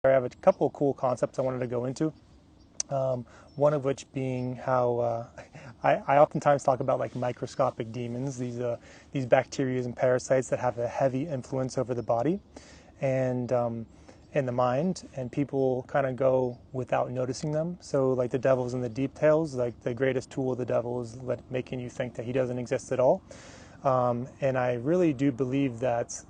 I have a couple of cool concepts I wanted to go into. One of which being how I oftentimes talk about like microscopic demons, these bacteria and parasites that have a heavy influence over the body and in the mind, and people kind of go without noticing them. So like the devil's in the details. Like the greatest tool of the devil is making you think that he doesn't exist at all. And I really do believe that,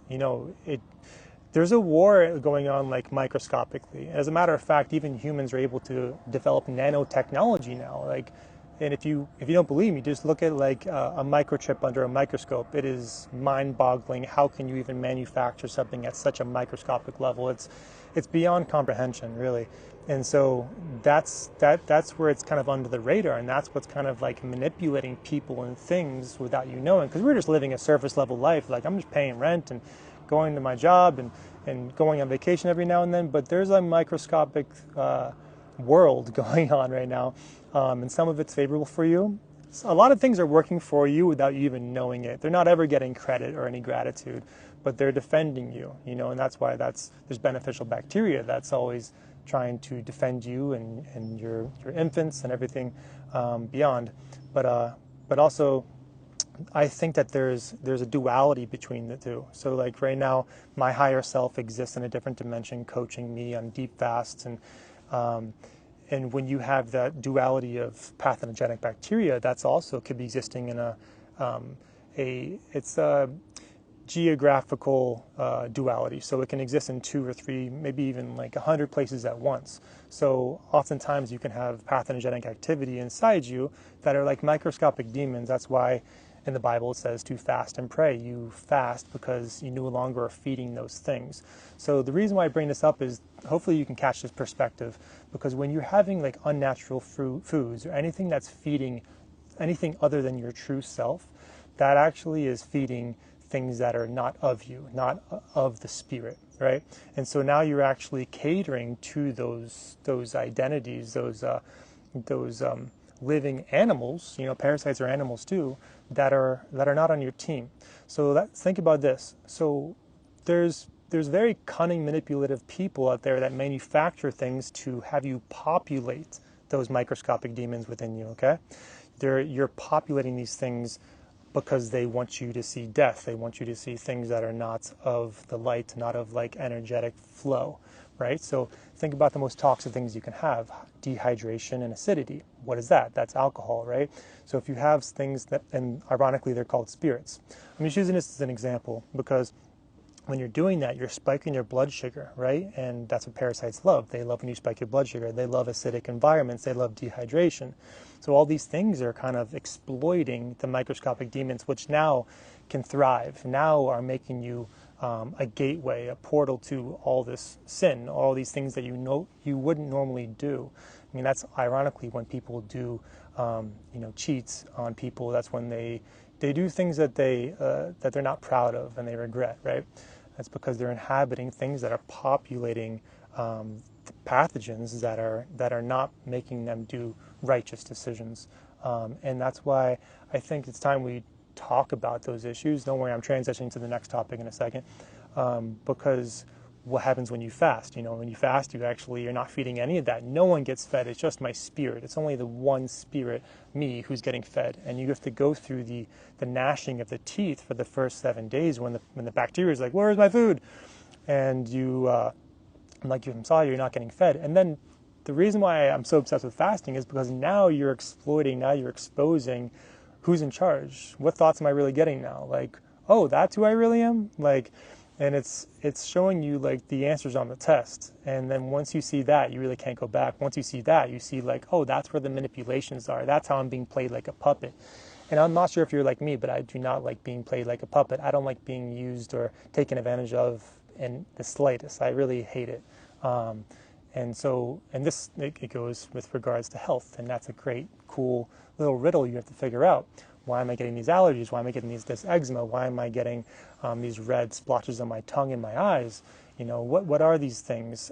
there's a war going on like microscopically. As a matter of fact, even humans are able to develop nanotechnology now. Like, and if you don't believe me, just look at like a microchip under a microscope. It is mind-boggling. How can you even manufacture something at such a microscopic level? It's beyond comprehension, really. And so that's where it's kind of under the radar, and that's what's kind of like manipulating people and things without you knowing. Because we're just living a surface level life. Like I'm just paying rent and going to my job and going on vacation every now and then, but there's a microscopic world going on right now, and some of it's favorable for you. So a lot of things are working for you without you even knowing it. They're not ever getting credit or any gratitude, but they're defending you, and that's why there's beneficial bacteria that's always trying to defend you and your infants and everything beyond. But also, I think that there's a duality between the two. So like right now, my higher self exists in a different dimension, coaching me on deep fasts, and when you have that duality of pathogenic bacteria, that's also could be existing in it's a geographical duality. So it can exist in 2 or 3, maybe even like 100 places at once. So oftentimes you can have pathogenic activity inside you that are like microscopic demons. That's why in the Bible it says to fast and pray. You fast because you no longer are feeding those things. So the reason why I bring this up is hopefully you can catch this perspective, because when you're having like unnatural foods or anything that's feeding anything other than your true self, that actually is feeding things that are not of you, not of the spirit, right? And so now you're actually catering to those identities, those living animals. Parasites are animals too, that are not on your team. So think about this. So there's very cunning, manipulative people out there that manufacture things to have you populate those microscopic demons within you. Okay, you're populating these things because they want you to see death. They want you to see things that are not of the light, not of like energetic flow, right? So think about the most toxic things you can have: dehydration and acidity. What is that? That's alcohol, right? So if you have things that, and ironically they're called spirits. I'm just using this as an example because when you're doing that, you're spiking your blood sugar, right? And that's what parasites love. They love when you spike your blood sugar. They love acidic environments. They love dehydration. So all these things are kind of exploiting the microscopic demons, which now can thrive, now are making you a gateway, a portal to all this sin, all these things that you wouldn't normally do. I mean, that's ironically when people do, cheats on people. That's when they do things that they're not proud of and they regret, right? That's because they're inhabiting things that are populating pathogens that are not making them do righteous decisions, and that's why I think it's time we talk about those issues. Don't worry, I'm transitioning to the next topic in a second, because what happens when you fast? When you fast, you're not feeding any of that. No one gets fed. It's just my spirit. It's only the one spirit, me, who's getting fed. And you have to go through the gnashing of the teeth for the first 7 days when the bacteria is like, where is my food? And you, like you saw, you're not getting fed. And then the reason why I'm so obsessed with fasting is because now you're exposing who's in charge. What thoughts am I really getting now? Like, oh, that's who I really am? Like, and it's showing you like the answers on the test. And then once you see that, you really can't go back. Once you see that, you see like, oh, that's where the manipulations are. That's how I'm being played like a puppet. And I'm not sure if you're like me, but I do not like being played like a puppet. I don't like being used or taken advantage of in the slightest. I really hate it. And this it goes with regards to health, and that's a great, cool little riddle you have to figure out. Why am I getting these allergies? Why am I getting this eczema? Why am I getting these red splotches on my tongue and my eyes? What are these things?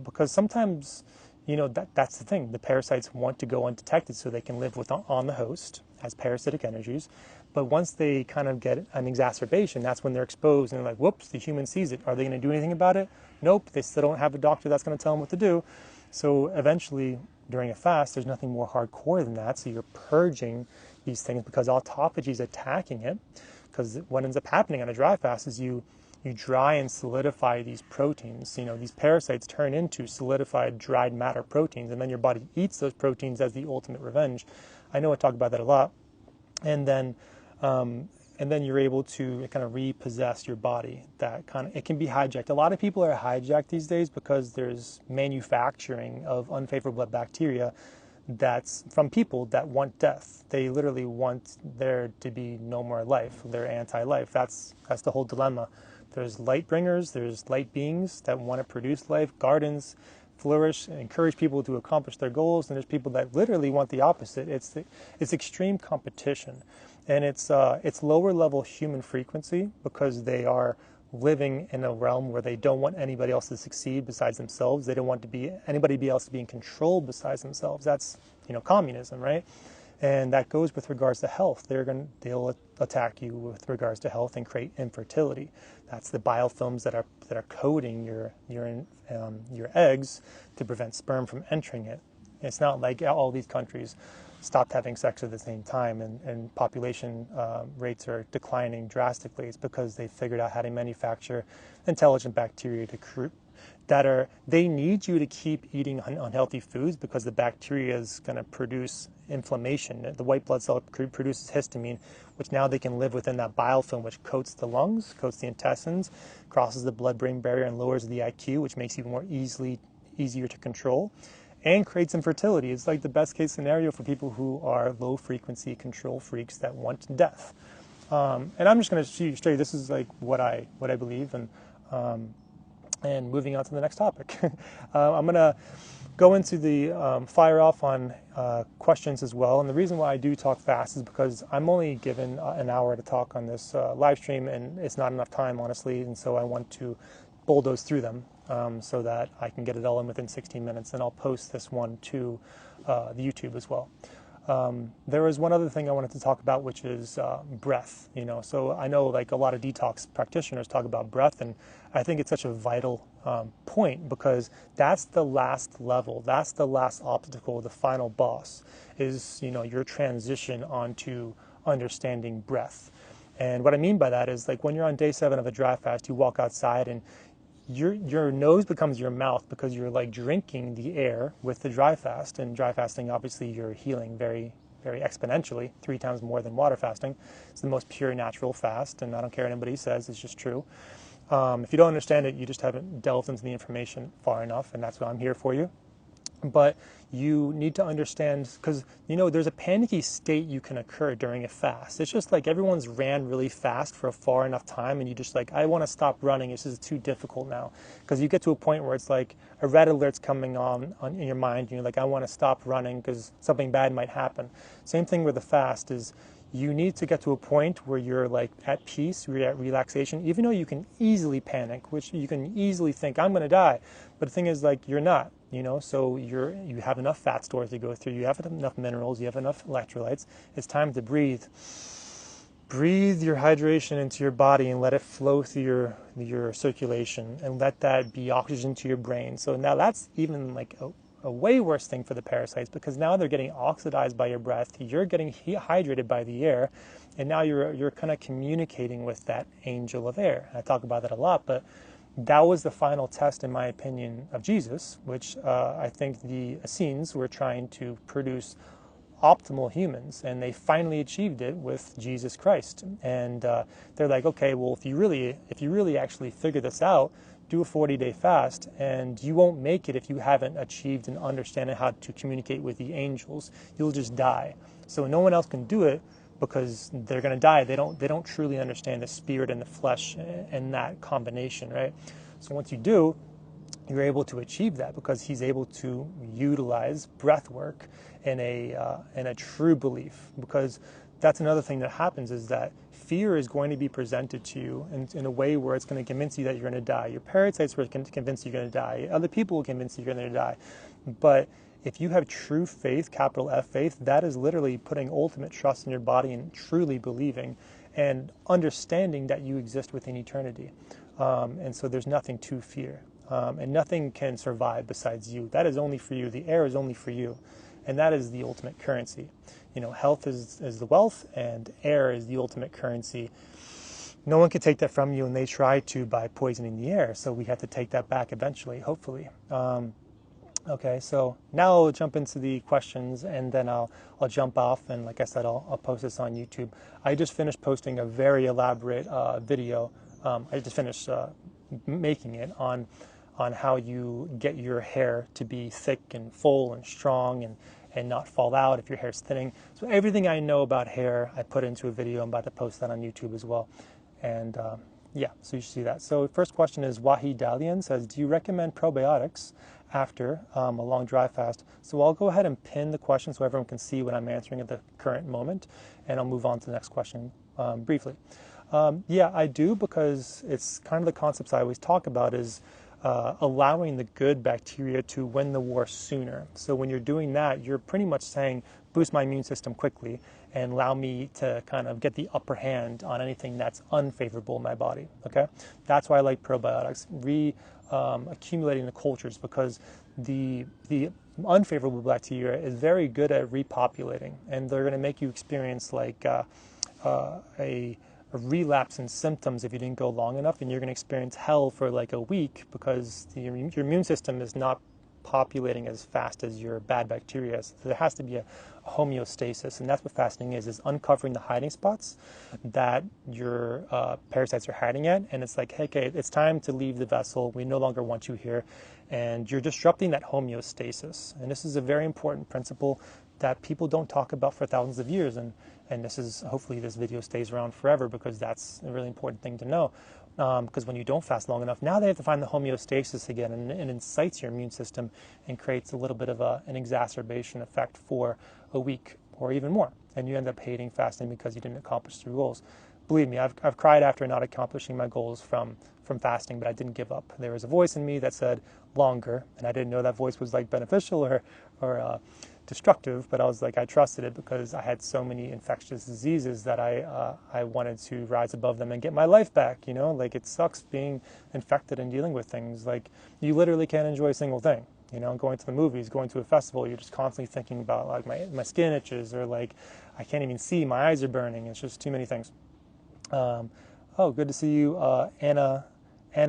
Because sometimes, that's the thing. The parasites want to go undetected so they can live on the host as parasitic energies. But once they kind of get an exacerbation, that's when they're exposed and they're like, whoops, the human sees it. Are they going to do anything about it? Nope, they still don't have a doctor that's going to tell them what to do. So eventually, during a fast, there's nothing more hardcore than that. So you're purging these things because autophagy is attacking it. Because what ends up happening on a dry fast is you dry and solidify these proteins. These parasites turn into solidified dried matter proteins, and then your body eats those proteins as the ultimate revenge. I know I talk about that a lot. And then you're able to kind of repossess your body. It can be hijacked. A lot of people are hijacked these days because there's manufacturing of unfavorable bacteria that's from people that want death. They literally want there to be no more life. They're anti-life. That's the whole dilemma. There's light bringers, there's light beings that want to produce life, gardens, flourish, and encourage people to accomplish their goals, and there's people that literally want the opposite. It's extreme competition, and it's lower level human frequency because they are living in a realm where they don't want anybody else to succeed besides themselves. They don't want anybody else to be in control besides themselves. That's communism, right? And that goes with regards to health. They'll attack you with regards to health and create infertility. That's the biofilms that are coating your eggs to prevent sperm from entering it. It's not like all these countries stopped having sex at the same time and population rates are declining drastically. It's because they figured out how to manufacture intelligent bacteria they need you to keep eating unhealthy foods because the bacteria is going to produce inflammation. The white blood cell produces histamine, which now they can live within that biofilm, which coats the lungs, coats the intestines, crosses the blood-brain barrier and lowers the IQ, which makes you more easier to control, and creates infertility. It's like the best case scenario for people who are low frequency control freaks that want death. And I'm just going to shoot you straight. This is like what I believe, and moving on to the next topic. I'm going to go into the fire off on questions as well. And the reason why I do talk fast is because I'm only given an hour to talk on this live stream, and it's not enough time, honestly. And so I want to bulldoze through them so that I can get it all in within 16 minutes. And I'll post this one to the YouTube as well. There was one other thing I wanted to talk about, which is breath. So I know like a lot of detox practitioners talk about breath, and I think it's such a vital point because that's the last level, that's the last obstacle, the final boss is your transition onto understanding breath. And what I mean by that is like when you're on day 7 of a dry fast, you walk outside and your nose becomes your mouth because you're like drinking the air with the dry fast. And dry fasting, obviously, you're healing very, very exponentially, 3 times more than water fasting. It's the most pure natural fast, and I don't care what anybody says, it's just true. If you don't understand it, you just haven't delved into the information far enough, and that's why I'm here for you. But you need to understand, because there's a panicky state you can occur during a fast. It's just like everyone's ran really fast for a far enough time, and you just like, I want to stop running. This is too difficult now. Because you get to a point where it's like a red alert's coming on in your mind, and you're like, I want to stop running because something bad might happen. Same thing with the fast is you need to get to a point where you're like at peace, you're at relaxation, even though you can easily panic, which you can easily think, I'm going to die. But the thing is, like, you're not. So you have enough fat stores to go through, you have enough minerals, you have enough electrolytes. It's time to breathe. Breathe your hydration into your body and let it flow through your circulation and let that be oxygen to your brain. So now that's even like a way worse thing for the parasites because now they're getting oxidized by your breath, you're getting hydrated by the air, and now you're kind of communicating with that angel of air. I talk about that a lot, but that was the final test, in my opinion, of Jesus, which I think the Essenes were trying to produce optimal humans, and they finally achieved it with Jesus Christ. And they're like, okay, well, if you really actually figure this out, do a 40-day fast, and you won't make it if you haven't achieved and understand how to communicate with the angels. You'll just die. So no one else can do it because they're going to die. They don't truly understand the spirit and the flesh and that combination, right? So once you do, you're able to achieve that because he's able to utilize breath work in a true belief. Because that's another thing that happens is that fear is going to be presented to you in a way where it's going to convince you that you're going to die. Your parasites will convince you you're going to die. Other people will convince you you're going to die. But If you have true faith, capital F faith, that is literally putting ultimate trust in your body and truly believing and understanding that you exist within eternity. And so there's nothing to fear. And nothing can survive besides you. That is only for you. The air is only for you. And that is the ultimate currency. You know, health is the wealth, and air is the ultimate currency. No one can take that from you, and they try to by poisoning the air. So we have to take that back eventually, hopefully. Okay, so now I'll jump into the questions, and then I'll jump off, and like I said, I'll post this on YouTube. I just finished posting a very elaborate video. I just finished making it on how you get your hair to be thick and full and strong and not fall out if your hair's thinning. So everything I know about hair, I put into a video. I'm about to post that on YouTube as well. And yeah, so you should see that. So first question is Wahid Dalian says, do you recommend probiotics after a long dry fast? So I'll go ahead and pin the question so everyone can see what I'm answering at the current moment, and I'll move on to the next question briefly. Yeah, I do, because it's kind of the concepts I always talk about is allowing the good bacteria to win the war sooner. So when you're doing that, you're pretty much saying, boost my immune system quickly and allow me to kind of get the upper hand on anything that's unfavorable in my body, okay? That's why I like probiotics, accumulating the cultures, because the unfavorable bacteria is very good at repopulating, and they're going to make you experience like a relapse in symptoms if you didn't go long enough, and you're going to experience hell for like a week because your immune system is not populating as fast as your bad bacteria. So there has to be a homeostasis, and that's what fasting is uncovering the hiding spots that your parasites are hiding at, and it's like, hey, okay, it's time to leave the vessel. We no longer want you here, and you're disrupting that homeostasis. And this is a very important principle that people don't talk about for thousands of years, and this is, hopefully this video stays around forever, because that's a really important thing to know. Because when you don't fast long enough, now they have to find the homeostasis again, and it incites your immune system and creates a little bit of an exacerbation effect for a week or even more, and you end up hating fasting because you didn't accomplish your goals. Believe me, I've cried after not accomplishing my goals from fasting, but I didn't give up. There was a voice in me that said longer, and I didn't know that voice was like beneficial or destructive, but I was like, I trusted it because I had so many infectious diseases that I wanted to rise above them and get my life back, you know? Like, it sucks being infected and dealing with things. Like, you literally can't enjoy a single thing, you know? Going to the movies, going to a festival, you're just constantly thinking about, like, my skin itches, or like, I can't even see, my eyes are burning. It's just too many things. Oh, good to see you, Anna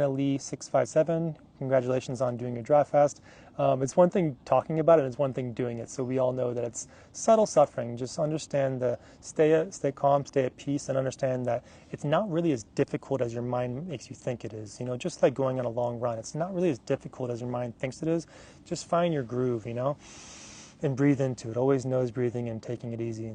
Lee 657. Congratulations on doing your dry fast. It's one thing talking about it, and it's one thing doing it. So we all know that it's subtle suffering. Just understand stay calm, stay at peace, and understand that it's not really as difficult as your mind makes you think it is. You know, just like going on a long run, it's not really as difficult as your mind thinks it is. Just find your groove, you know, and breathe into it. Always nose breathing and taking it easy.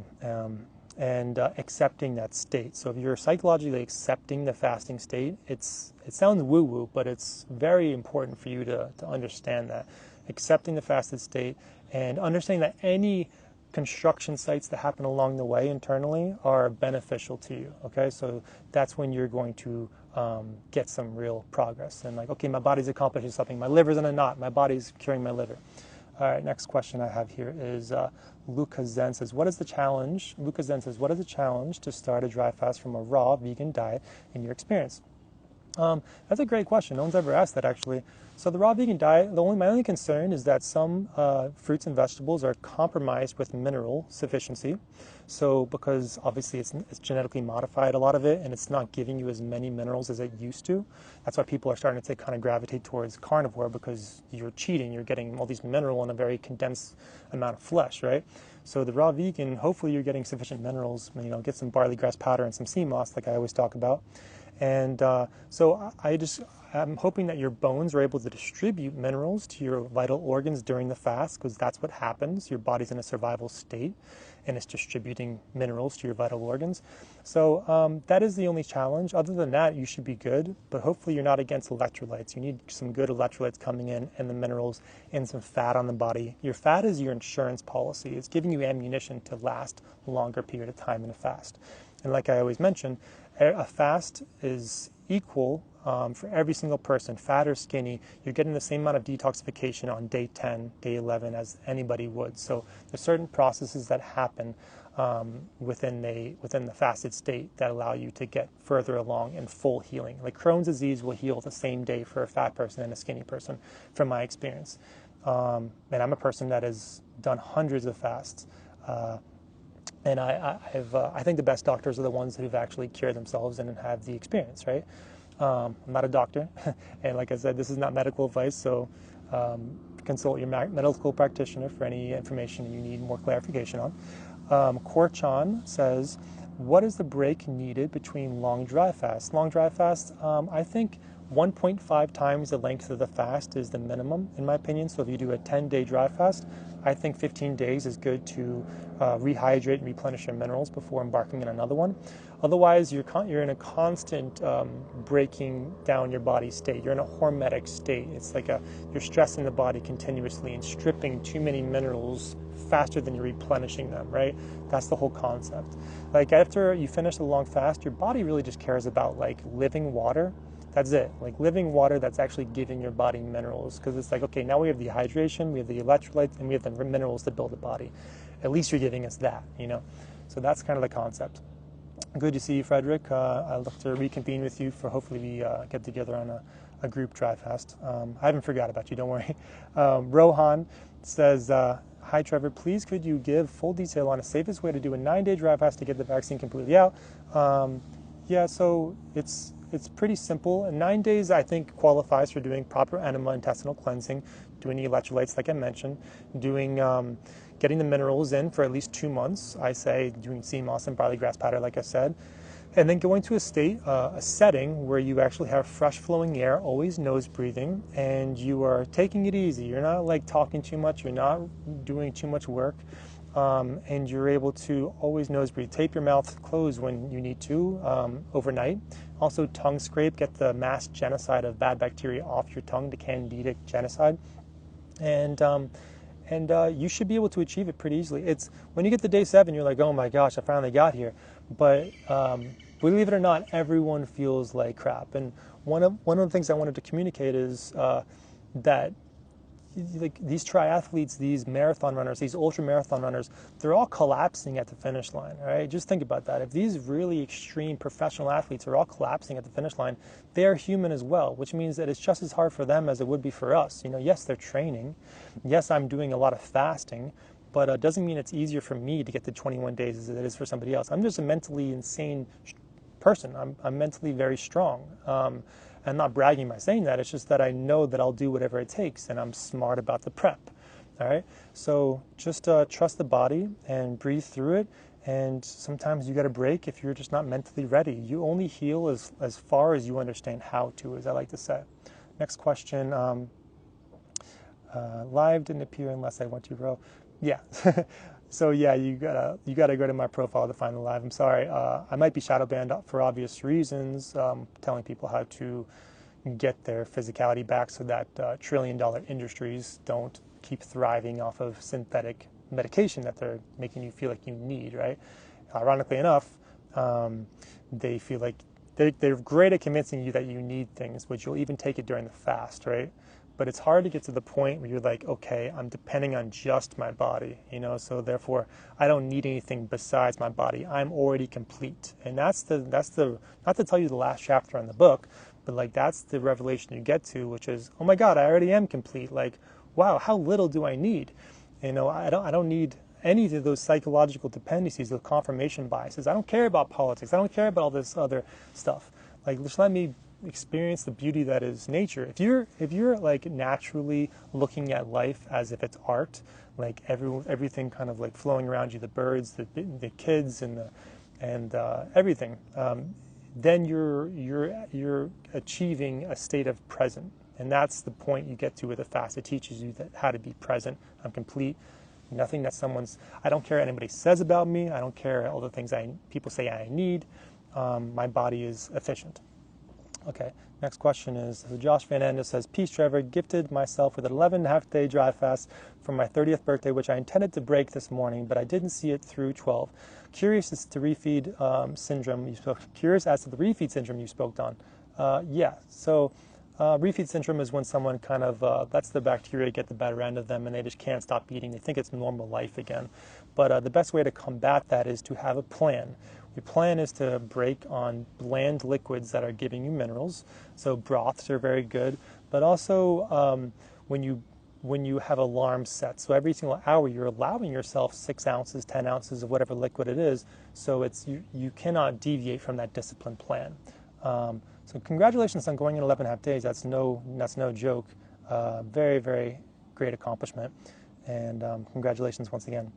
And accepting that state. So if you're psychologically accepting the fasting state, it sounds woo-woo, but it's very important for you to understand that. Accepting the fasted state and understanding that any construction sites that happen along the way internally are beneficial to you, okay? So that's when you're going to get some real progress. And like, okay, my body's accomplishing something. My liver's in a knot. My body's curing my liver. All right, next question I have here is Luca Zen says, what is the challenge? Luca Zen says, what is the challenge to start a dry fast from a raw vegan diet in your experience? That's a great question. No one's ever asked that, actually. So the raw vegan diet, my only concern is that some fruits and vegetables are compromised with mineral sufficiency. So because obviously it's genetically modified, a lot of it, and it's not giving you as many minerals as it used to. That's why people are starting to kind of gravitate towards carnivore, because you're cheating. You're getting all these minerals in a very condensed amount of flesh, right? So the raw vegan, hopefully you're getting sufficient minerals. You know, get some barley grass powder and some sea moss, like I always talk about. And so I'm hoping that your bones are able to distribute minerals to your vital organs during the fast, because that's what happens. Your body's in a survival state, and it's distributing minerals to your vital organs. So that is the only challenge. Other than that, you should be good, but hopefully you're not against electrolytes. You need some good electrolytes coming in, and the minerals, and some fat on the body. Your fat is your insurance policy. It's giving you ammunition to last a longer period of time in a fast. And like I always mention, a fast is equal for every single person, fat or skinny, you're getting the same amount of detoxification on day 10, day 11 as anybody would. So there's certain processes that happen within the fasted state that allow you to get further along in full healing. Like Crohn's disease will heal the same day for a fat person and a skinny person, from my experience. And I'm a person that has done hundreds of fasts. And I think the best doctors are the ones who've actually cured themselves and have the experience, right? I'm not a doctor, and like I said, this is not medical advice, so consult your medical practitioner for any information you need more clarification on. Korchan says, what is the break needed between long dry fast? Long dry fast, I think 1.5 times the length of the fast is the minimum, in my opinion. So if you do a 10-day dry fast, I think 15 days is good to rehydrate and replenish your minerals before embarking on another one. Otherwise, you're in a constant breaking down your body state. You're in a hormetic state. It's like you're stressing the body continuously and stripping too many minerals faster than you're replenishing them, right? That's the whole concept. Like after you finish the long fast, your body really just cares about like living water. That's it, like living water that's actually giving your body minerals, because it's like, okay, now we have the hydration, we have the electrolytes, and we have the minerals to build the body. At least you're giving us that, you know? So that's kind of the concept. Good to see you, Frederick. I look to reconvene with you for hopefully we get together on a group dry fast. I haven't forgot about you, don't worry. Rohan says, hi Trevor, please could you give full detail on the safest way to do a 9-day dry fast to get the vaccine completely out? Yeah, so it's pretty simple. 9 days, I think, qualifies for doing proper enema intestinal cleansing, doing the electrolytes, like I mentioned, doing getting the minerals in for at least 2 months. I say doing sea moss and barley grass powder, like I said, and then going to a setting where you actually have fresh flowing air, always nose breathing, and you are taking it easy. You're not like talking too much. You're not doing too much work. And you're able to always nose breathe. Tape your mouth closed when you need to overnight. Also tongue scrape, get the mass genocide of bad bacteria off your tongue, the candida genocide. And you should be able to achieve it pretty easily. It's when you get to day 7, you're like, oh my gosh, I finally got here. But believe it or not, everyone feels like crap. And one of the things I wanted to communicate is that like these triathletes, these marathon runners, these ultra marathon runners, they're all collapsing at the finish line, right? Just think about that. If these really extreme professional athletes are all collapsing at the finish line, they are human as well, which means that it's just as hard for them as it would be for us. You know, yes, they're training. Yes, I'm doing a lot of fasting, but it doesn't mean it's easier for me to get to 21 days as it is for somebody else. I'm just a mentally insane person. I'm mentally very strong. I'm not bragging by saying that. It's just that I know that I'll do whatever it takes, and I'm smart about the prep. All right. So just trust the body and breathe through it. And sometimes you got to break if you're just not mentally ready. You only heal as far as you understand how to, as I like to say. Next question. Live didn't appear unless I went to row. Yeah. So yeah, you gotta go to my profile to find the live. I'm sorry, I might be shadow banned for obvious reasons, telling people how to get their physicality back so that trillion-dollar industries don't keep thriving off of synthetic medication that they're making you feel like you need, right? Ironically enough, they feel like they're great at convincing you that you need things, which you'll even take it during the fast, right? But it's hard to get to the point where you're like, okay, I'm depending on just my body, you know, so therefore I don't need anything besides my body. I'm already complete. And that's the not to tell you the last chapter in the book, but like that's the revelation you get to, which is, oh my God, I already am complete. Like, wow, how little do I need? You know, I don't need any of those psychological dependencies, those confirmation biases. I don't care about politics. I don't care about all this other stuff. Like, just let me experience the beauty that is nature. If you're like naturally looking at life as if it's art, like everything kind of like flowing around you, the birds, the kids, and everything, then you're achieving a state of present, and that's the point you get to with a fast. It teaches you how to be present. I'm complete. Nothing that I don't care what anybody says about me. I don't care all the things people say I need. My body is efficient. Okay, next question is, Josh Van Anda says, Peace Trevor, gifted myself with an 11.5-day dry fast for my 30th birthday, which I intended to break this morning, but I didn't see it through 12. Curious as to the refeed syndrome you spoke on. Yeah, so refeed syndrome is when someone kind of lets the bacteria get the better end of them and they just can't stop eating. They think it's normal life again. But the best way to combat that is to have a plan. Your plan is to break on bland liquids that are giving you minerals. So broths are very good, but also when you have alarms set. So every single hour you're allowing yourself 6 ounces, 10 ounces of whatever liquid it is. So it's you cannot deviate from that discipline plan. So congratulations on going in 11.5 days. That's no joke. Very, very great accomplishment. And congratulations once again.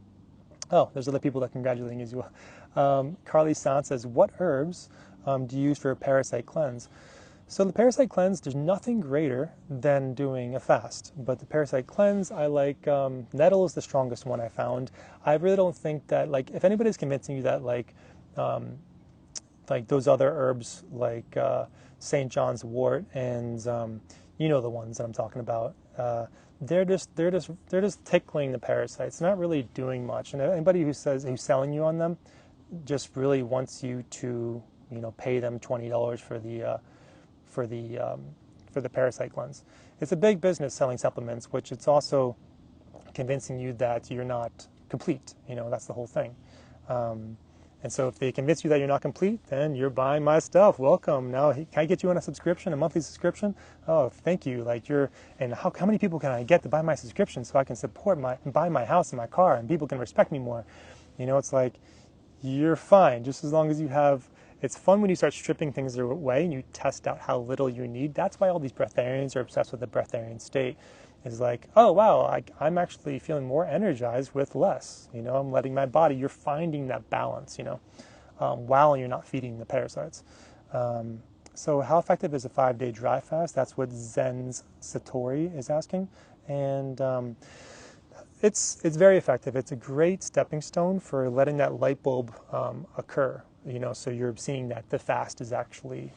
Oh, there's other people that congratulating you as well. Carly Sant says, what herbs do you use for a parasite cleanse? So the parasite cleanse, there's nothing greater than doing a fast. But the parasite cleanse, I like, nettle is the strongest one I found. I really don't think that, like, if anybody's convincing you that, like those other herbs, like St. John's wort and you know the ones that I'm talking about, they're just tickling the parasites, not really doing much. And anybody who's selling you on them just really wants you to, pay them $20 for the parasite cleanse. It's a big business selling supplements, which it's also convincing you that you're not complete. That's the whole thing. And so if they convince you that you're not complete, then you're buying my stuff. Welcome. Now, can I get you on a subscription, a monthly subscription? Oh, thank you. And how many people can I get to buy my subscription so I can buy my house and my car and people can respect me more? It's like, you're fine just as long as you have. It's fun when you start stripping things away and you test out how little you need. That's why all these breatharians are obsessed with the breatharian state. Is like, oh wow, I'm actually feeling more energized with less. I'm letting my body. You're finding that balance. While you're not feeding the parasites. So how effective is a 5-day dry fast? That's what Zen's Satori is asking, and it's very effective. It's a great stepping stone for letting that light bulb occur. So you're seeing that the fast is actually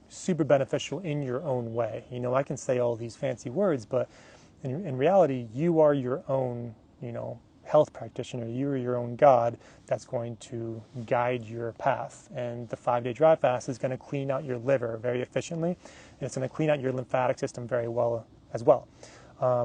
super beneficial in your own way. I can say all these fancy words, but in reality, you are your own, health practitioner. You are your own God that's going to guide your path. And the 5-day dry fast is going to clean out your liver very efficiently, and it's going to clean out your lymphatic system very well as well.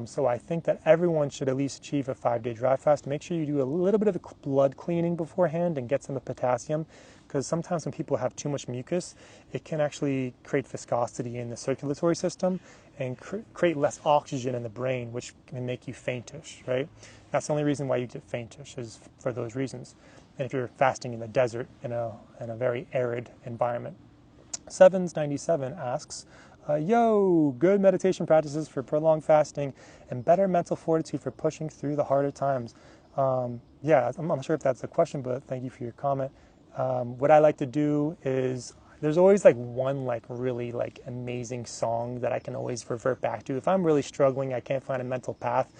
So I think that everyone should at least achieve a 5-day dry fast. Make sure you do a little bit of blood cleaning beforehand and get some of potassium, because sometimes when people have too much mucus, it can actually create viscosity in the circulatory system and create less oxygen in the brain, which can make you faintish, right? That's the only reason why you get faintish, is for those reasons. And if you're fasting in the desert in a very arid environment. Sevens97 asks, yo, good meditation practices for prolonged fasting and better mental fortitude for pushing through the harder times. Yeah, I'm not sure if that's a question, but thank you for your comment. What I like to do is, there's always one really amazing song that I can always revert back to. If I'm really struggling, I can't find a mental path,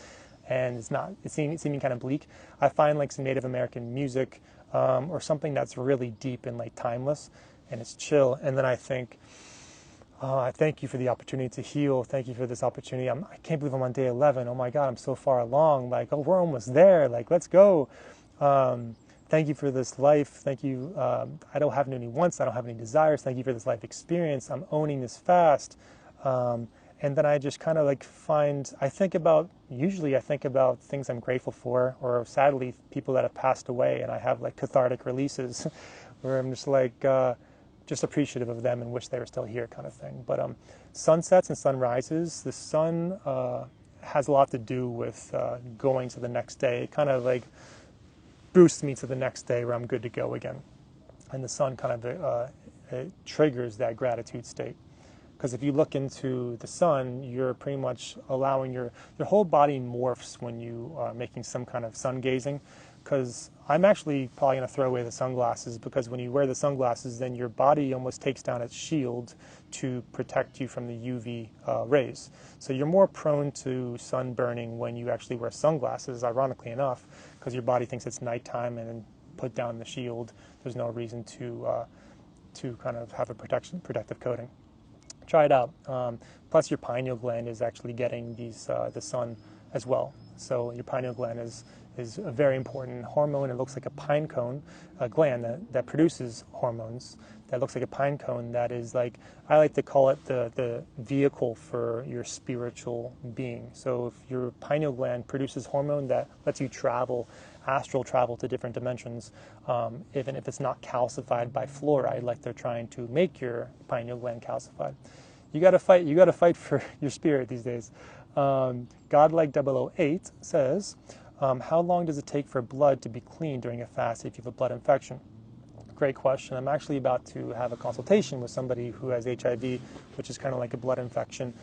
and it's seeming kind of bleak, I find some Native American music or something that's really deep and timeless, and it's chill, and then I think, I thank you for the opportunity to heal. Thank you for this opportunity. I can't believe I'm on day 11. Oh my God, I'm so far along. Oh, we're almost there. Let's go. Thank you for this life. Thank you. I don't have any wants. I don't have any desires. Thank you for this life experience. I'm owning this fast. And then I just kind of usually I think about things I'm grateful for, or sadly, people that have passed away, and I have cathartic releases where I'm just appreciative of them and wish they were still here, kind of thing. But sunsets and sunrises, the sun has a lot to do with going to the next day. It kind of boosts me to the next day where I'm good to go again. And the sun kind of it triggers that gratitude state. Because if you look into the sun, you're pretty much allowing your whole body morphs when you are making some kind of sun gazing. Because I'm actually probably going to throw away the sunglasses, because when you wear the sunglasses, then your body almost takes down its shield to protect you from the UV rays. So you're more prone to sunburning when you actually wear sunglasses, ironically enough, because your body thinks it's nighttime and then put down the shield. There's no reason to kind of have a protective coating. Try it out. Plus, your pineal gland is actually getting the sun as well. So your pineal gland is is a very important hormone. It looks like a pine cone, a gland that produces hormones that looks like a pine cone that is like, I like to call it the vehicle for your spiritual being. So if your pineal gland produces hormone that lets you travel, astral travel to different dimensions, even if it's not calcified by fluoride, like they're trying to make your pineal gland calcified. You got to fight for your spirit these days. Godlike 008 says, how long does it take for blood to be clean during a fast if you have a blood infection? Great question. I'm actually about to have a consultation with somebody who has HIV, which is kind of like a blood infection.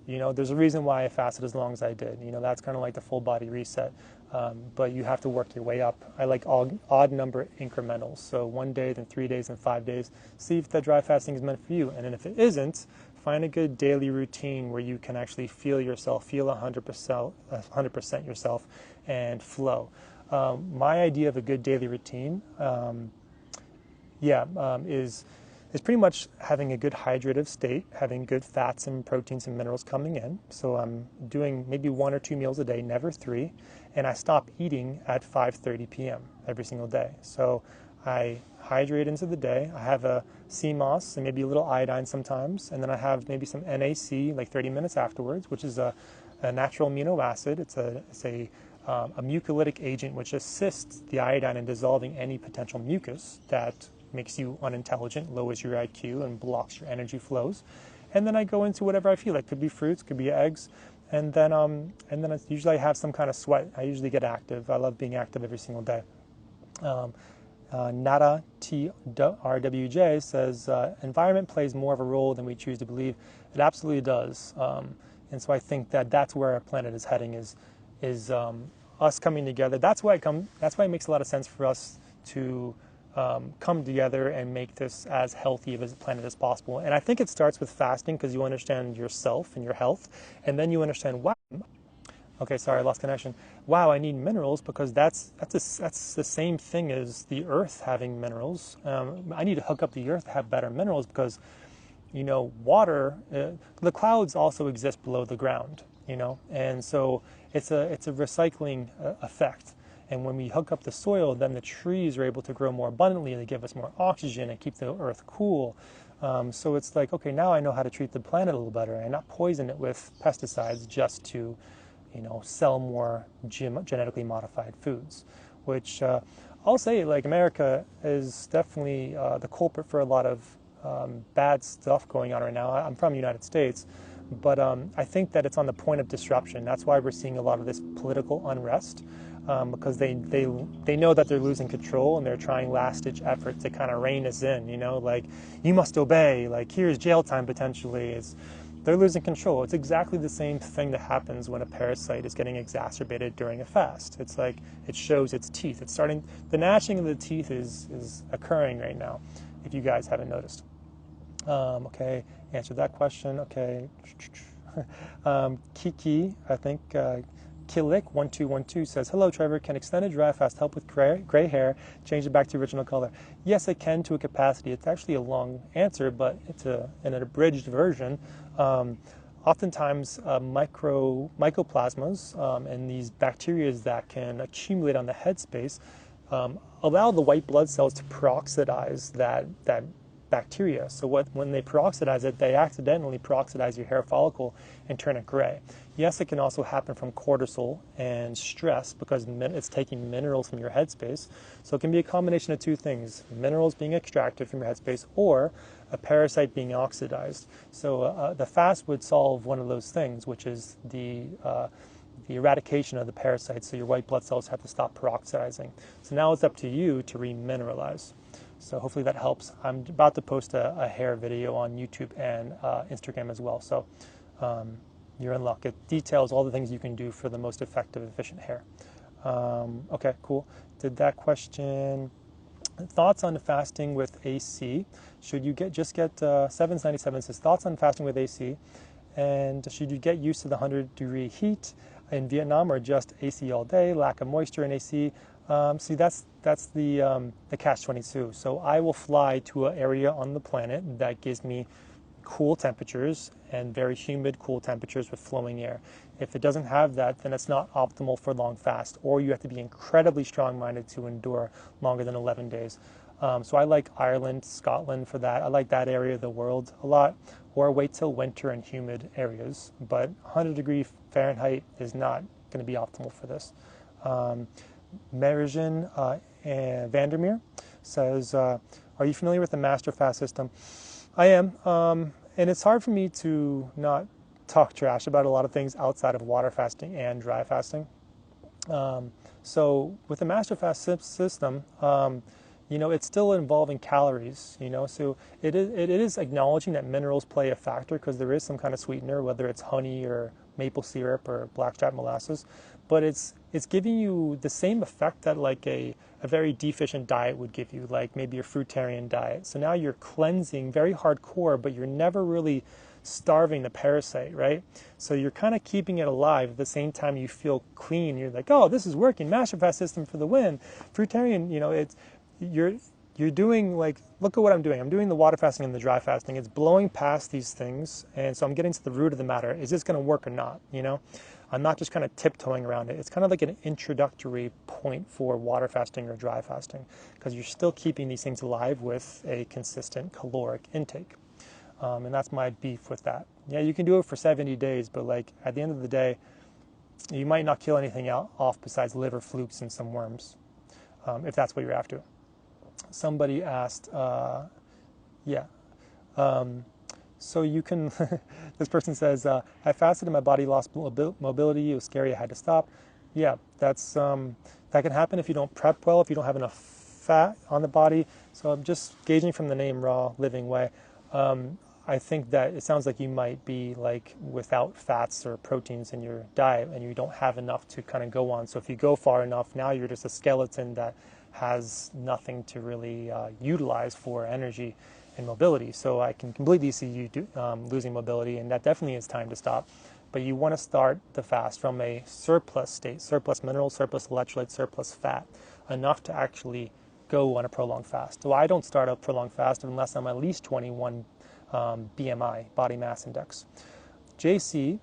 You know, there's a reason why I fasted as long as I did. You know, that's kind of like the full body reset. But you have to work your way up. I like odd number incrementals. So 1 day, then 3 days, and 5 days. See if that dry fasting is meant for you. And then if it isn't, find a good daily routine where you can actually feel yourself, feel 100% yourself, and flow. My idea of a good daily routine, is pretty much having a good hydrative state, having good fats and proteins and minerals coming in. So I'm doing maybe 1 or 2 meals a day, never 3, and I stop eating at 5:30 p.m. every single day. So I hydrate into the day. I have a CMOS and maybe a little iodine sometimes, and then I have maybe some NaC like 30 minutes afterwards, which is a natural amino acid. It's a mucolytic agent which assists the iodine in dissolving any potential mucus that makes you unintelligent, lowers your IQ, and blocks your energy flows. And then I go into whatever I feel like. Could be fruits, could be eggs, and then usually I have some kind of sweat. I usually get active. I love being active every single day. Nada TRWJ says, environment plays more of a role than we choose to believe. It absolutely does. And so I think that that's where our planet is heading, is us coming together. That's why it makes a lot of sense for us to come together and make this as healthy of a planet as possible. And I think it starts with fasting, because you understand yourself and your health, and then you understand, wow, okay, sorry, I lost connection. Wow, I need minerals, because that's the same thing as the earth having minerals. I need to hook up the earth to have better minerals, because, you know, water, the clouds also exist below the ground, you know, and so it's a recycling effect. And when we hook up the soil, then the trees are able to grow more abundantly, and they give us more oxygen and keep the earth cool. So it's like, okay, now I know how to treat the planet a little better and not poison it with pesticides just to, you know, sell more genetically modified foods. Which I'll say, like, America is definitely the culprit for a lot of bad stuff going on right now. I'm from the United States, but I think that it's on the point of disruption. That's why we're seeing a lot of this political unrest. Because they know that they're losing control, and they're trying last-ditch efforts to kind of rein us in, you know, like, you must obey, like, here's jail time potentially. They're losing control. It's exactly the same thing that happens when a parasite is getting exacerbated during a fast. It's like it shows its teeth. It's starting, the gnashing of the teeth is occurring right now, if you guys haven't noticed. Okay, answered that question. Okay. Kiki, I think, Killick1212 says, hello Trevor, can extended dry fast help with gray hair, change it back to original color? Yes, it can, to a capacity. It's actually a long answer, but it's an abridged version. Oftentimes mycoplasmas and these bacteria that can accumulate on the headspace allow the white blood cells to peroxidize that bacteria. So when they peroxidize it, they accidentally peroxidize your hair follicle and turn it gray. Yes, it can also happen from cortisol and stress, because it's taking minerals from your headspace. So it can be a combination of two things: minerals being extracted from your headspace, or a parasite being oxidized. So the fast would solve one of those things, which is the eradication of the parasites. So your white blood cells have to stop peroxidizing. So now it's up to you to remineralize. So hopefully that helps. I'm about to post a hair video on YouTube and Instagram as well. So you're in luck. It details all the things you can do for the most effective, efficient hair. Okay, cool. Did that question. Thoughts on fasting with AC? Should you get 797 says, thoughts on fasting with AC, and should you get used to the 100-degree heat in Vietnam, or just AC all day, lack of moisture in AC? See, that's the catch-22. So I will fly to an area on the planet that gives me cool temperatures and very humid, cool temperatures with flowing air. If it doesn't have that, then it's not optimal for long fast, or you have to be incredibly strong-minded to endure longer than 11 days. So I like Ireland, Scotland for that. I like that area of the world a lot, or wait till winter in humid areas. But 100 degree Fahrenheit is not going to be optimal for this. Merijan and Vandermeer says, are you familiar with the master fast system? I am, and it's hard for me to not talk trash about a lot of things outside of water fasting and dry fasting. So with the master fast system, it's still involving calories, so it is acknowledging that minerals play a factor because there is some kind of sweetener, whether it's honey or maple syrup or blackstrap molasses, but it's giving you the same effect that like a very deficient diet would give you, like maybe a fruitarian diet. So now you're cleansing very hardcore, but you're never really starving the parasite, right? So you're kind of keeping it alive at the same time you feel clean. You're like, oh, this is working, master fast system for the win. Fruitarian, you're doing like, look at what I'm doing. I'm doing the water fasting and the dry fasting. It's blowing past these things, and so I'm getting to the root of the matter. Is this going to work or not? I'm not just kind of tiptoeing around it. It's kind of like an introductory point for water fasting or dry fasting, because you're still keeping these things alive with a consistent caloric intake. And that's my beef with that. Yeah, you can do it for 70 days, but like at the end of the day, you might not kill anything off besides liver flukes and some worms, if that's what you're after. Somebody asked, so you can, this person says, I fasted and my body lost mobility. It was scary. I had to stop. Yeah, that's that can happen if you don't prep well, if you don't have enough fat on the body. So I'm just gauging from the name Raw Living Way. I think that it sounds like you might be like without fats or proteins in your diet and you don't have enough to kind of go on. So if you go far enough, now you're just a skeleton that has nothing to really utilize for energy and mobility. So I can completely see you losing mobility, and that definitely is time to stop. But you want to start the fast from a surplus state, surplus minerals, surplus electrolytes, surplus fat, enough to actually go on a prolonged fast. So I don't start a prolonged fast unless I'm at least 21 BMI, body mass index. JC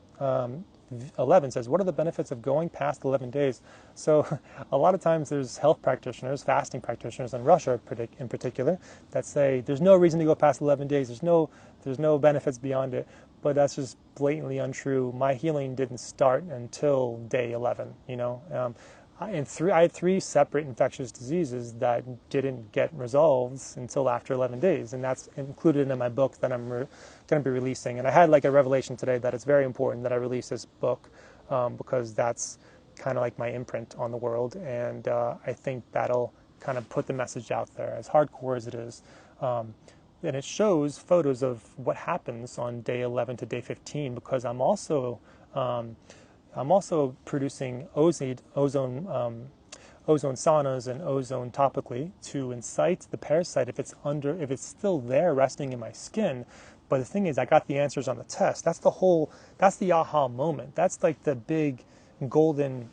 11 says, what are the benefits of going past 11 days? So a lot of times there's health practitioners, fasting practitioners in Russia in particular, that say there's no reason to go past 11 days. There's no benefits beyond it. But that's just blatantly untrue. My healing didn't start until day 11, I had 3 separate infectious diseases that didn't get resolved until after 11 days, and that's included in my book that I'm going to be releasing. And I had like a revelation today that it's very important that I release this book because that's kind of like my imprint on the world, and I think that'll kind of put the message out there, as hardcore as it is. And it shows photos of what happens on day 11 to day 15, because I'm also producing ozone saunas and ozone topically to incite the parasite if it's still there resting in my skin. But the thing is, I got the answers on the test. That's the aha moment. That's like the big golden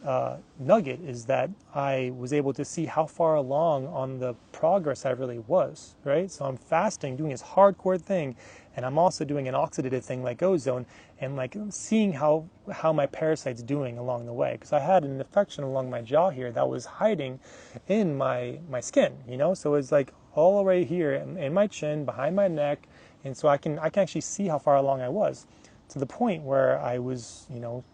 nugget, is that I was able to see how far along on the progress I really was, right? So I'm fasting, doing this hardcore thing, and I'm also doing an oxidative thing like ozone, and like seeing how my parasite's doing along the way. Because I had an infection along my jaw here that was hiding in my skin, So it's like all the way here in my chin, behind my neck, and so I can actually see how far along I was. To the point where I was,